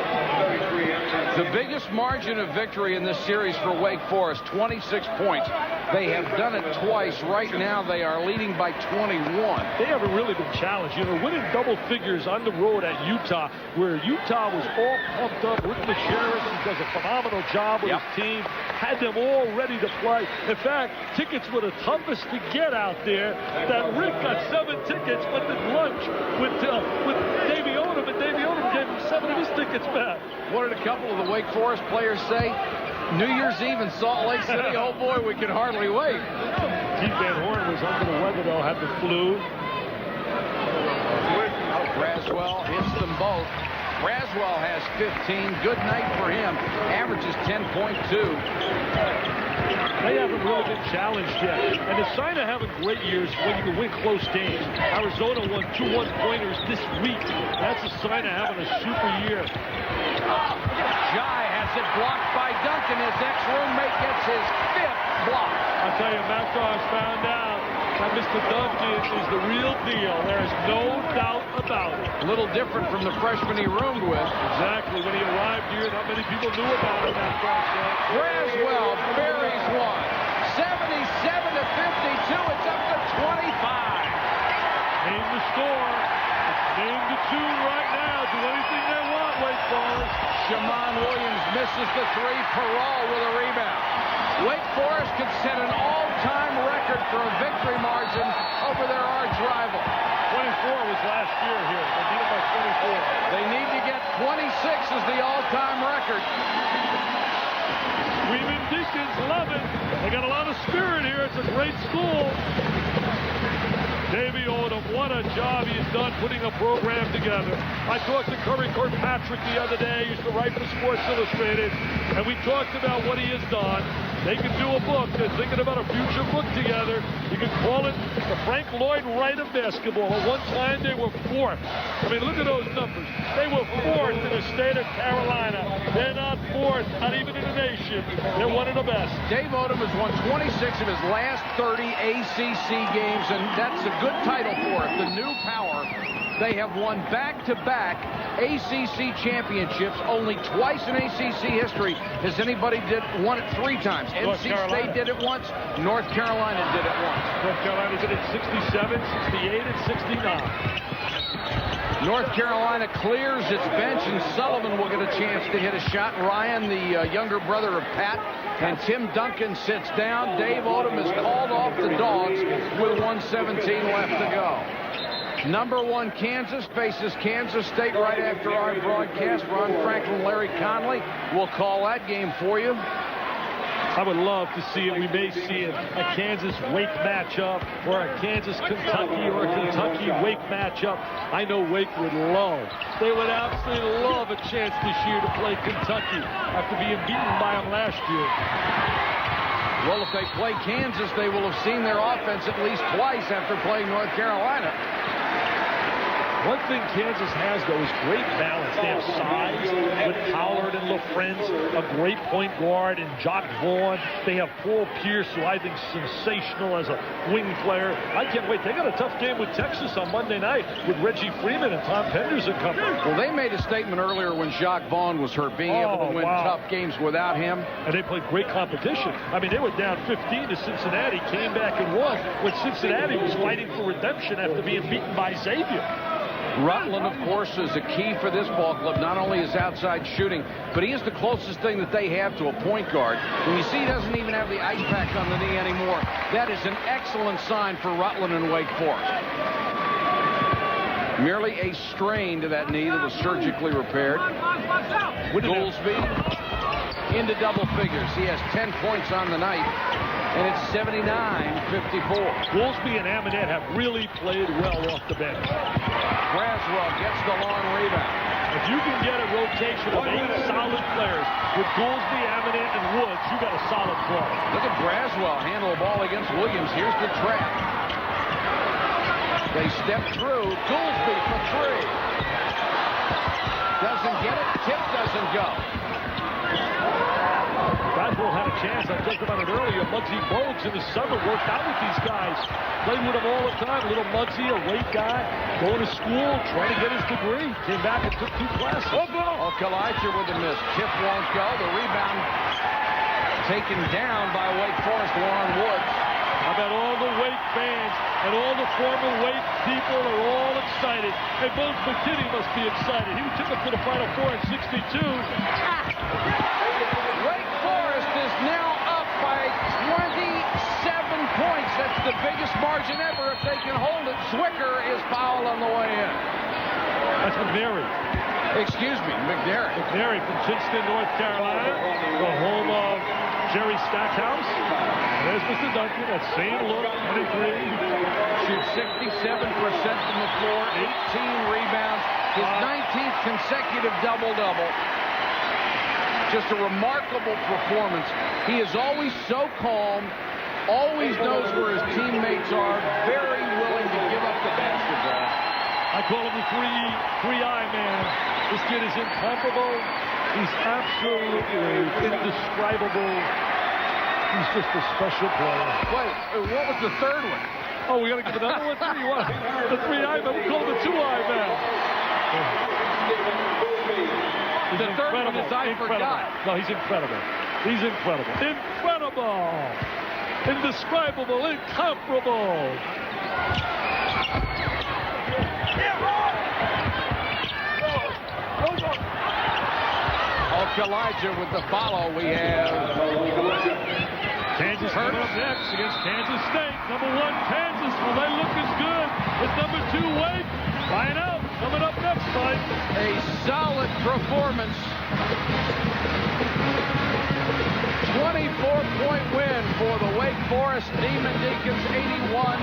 The biggest margin of victory in this series for Wake Forest, 26 points. They have done it twice. Right now, they are leading by 21. They haven't really been challenged. You know, winning double figures on the road at Utah, where Utah was all pumped up. Rick Majerus does a phenomenal job with his team. Had them all ready to play. In fact, tickets were the toughest to get out there. That Rick got 7 tickets, but did lunch with Davey Odom, and Davey Odom gave him 7 of his tickets back. What did a couple of the Wake Forest players say? New Year's Eve in Salt Lake City, oh boy, we can hardly wait. Keith Van Horn was under the weather, though, had the flu. Braswell hits them both. Braswell has 15. Good night for him. Averages 10.2. They haven't really been challenged yet. And the sign of having great years when you can win close games. Arizona won 2 one-pointers this week. That's a sign of having a super year. Jai has it blocked by Duncan. His ex-roommate gets his 5th block. I'll tell you, Macross found out that Mr. Duncan is the real deal. There is no doubt about it. A little different from the freshman he roomed with. Exactly. When he arrived here, not many people knew about him. Braswell buries one. 77 to 52. It's up to 25. Name the score. Name the tune right now. Do anything they want, Wake Forest. Shammond Williams misses the 3. Perrault with a rebound. Wake Forest could set an all-time record for a victory margin over their arch rival. 24 was last year here. They beat them by 24. They need to get 26 as the all-time record. Weeman Deacons love it. They got a lot of spirit here. It's a great school. Davey Odom, what a job he's done putting a program together. I talked to Curry Kirkpatrick the other day. He used to write for Sports Illustrated, and we talked about what he has done. They could do a book. They're thinking about a future book together. You could call it the Frank Lloyd Wright of basketball. At one time, they were 4th. I mean, look at those numbers. They were 4th in the state of Carolina. They're not 4th, not even in the nation. They're one of the best. Dave Odom has won 26 of his last 30 ACC games, and that's a good title for it. The new power. They have won back-to-back ACC championships. Only twice in ACC history has anybody won it 3 times. NC State did it once. North Carolina did it once. North Carolina did it 67, 68, and 69. North Carolina clears its bench, and Sullivan will get a chance to hit a shot. Ryan, the younger brother of Pat, and Tim Duncan sits down. Dave Odom is called off the Dogs with 1:17 left to go. Number 1 Kansas faces Kansas State right after our broadcast. Ron Franklin, Larry Conley will call that game for you. I would love to see it. We may see a Kansas-Wake matchup or a Kansas-Kentucky or a Kentucky-Wake matchup. I know Wake would love. They would absolutely love a chance this year to play Kentucky after being beaten by them last year. Well, if they play Kansas, they will have seen their offense at least twice after playing North Carolina. One thing Kansas has, though, is great balance. They have size with Pollard and LaFrentz, a great point guard in Jock Vaughn. They have Paul Pierce, who I think is sensational as a wing player. I can't wait. They got a tough game with Texas on Monday night with Reggie Freeman and Tom Penderson company. Well, they made a statement earlier when Jock Vaughn was hurt, being able to win tough games without him. And they played great competition. I mean, they were down 15 to Cincinnati, came back and won when Cincinnati was fighting for redemption after being beaten by Xavier. Rutland, of course, is a key for this ball club. Not only his outside shooting, but he is the closest thing that they have to a point guard. When you see he doesn't even have the ice pack on the knee anymore, that is an excellent sign for Rutland and Wake Forest. Merely a strain to that knee that was surgically repaired. Goolsby into double figures. He has 10 points on the night. And it's 79-54. Goolsby and Amonette have really played well off the bench. Braswell gets the long rebound. If you can get a rotation of 8 solid players with Goolsby, Amonette, and Woods, you got a solid club. Look at Braswell handle the ball against Williams. Here's the trap. They step through. Goolsby for 3. Doesn't get it. Tip doesn't go. Braswell had a chance. I talked about it earlier. Muggsy Bogues in the summer worked out with these guys. Played with them all the time. Little Muggsy, a weight guy, going to school, trying to get his degree. Came back and took 2 classes. Okalaja with a miss. Tip won't go. The rebound taken down by Wake Forest, Warren Woods. How about all the Wake fans and all the former Wake people are all excited. And Bones McKinney must be excited. He took them to the Final Four in '62. Wake Forest is now up by 27 points. That's the biggest margin ever if they can hold it. Zwicker is fouled on the way in. That's McNary. Excuse me, McNary. McNary from Chinston, North Carolina, the home of Jerry Stackhouse. There's Mr. Duncan, that same look, 23. Shoots 67% from the floor, 18 rebounds, his 19th consecutive double-double. Just a remarkable performance. He is always so calm, always knows where his teammates are, very willing to give up the basketball. I call him the three-eye man. This kid is incomparable. He's absolutely indescribable. He's just a special player. Wait, what was the third one? Oh, we got to give another one too? You want the three-eye man? We call him the two-eye man. The third one is I forgot. No, he's incredible. He's incredible. Incredible. Indescribable. Incomparable. Okalaja with the follow. We have Kansas coming up next against Kansas State. Number 1, Kansas. Well, they look as good as number 2, Wake. Find out. Coming up next, Mike. a solid performance. 24-point win for the Wake Forest Demon Deacons, 81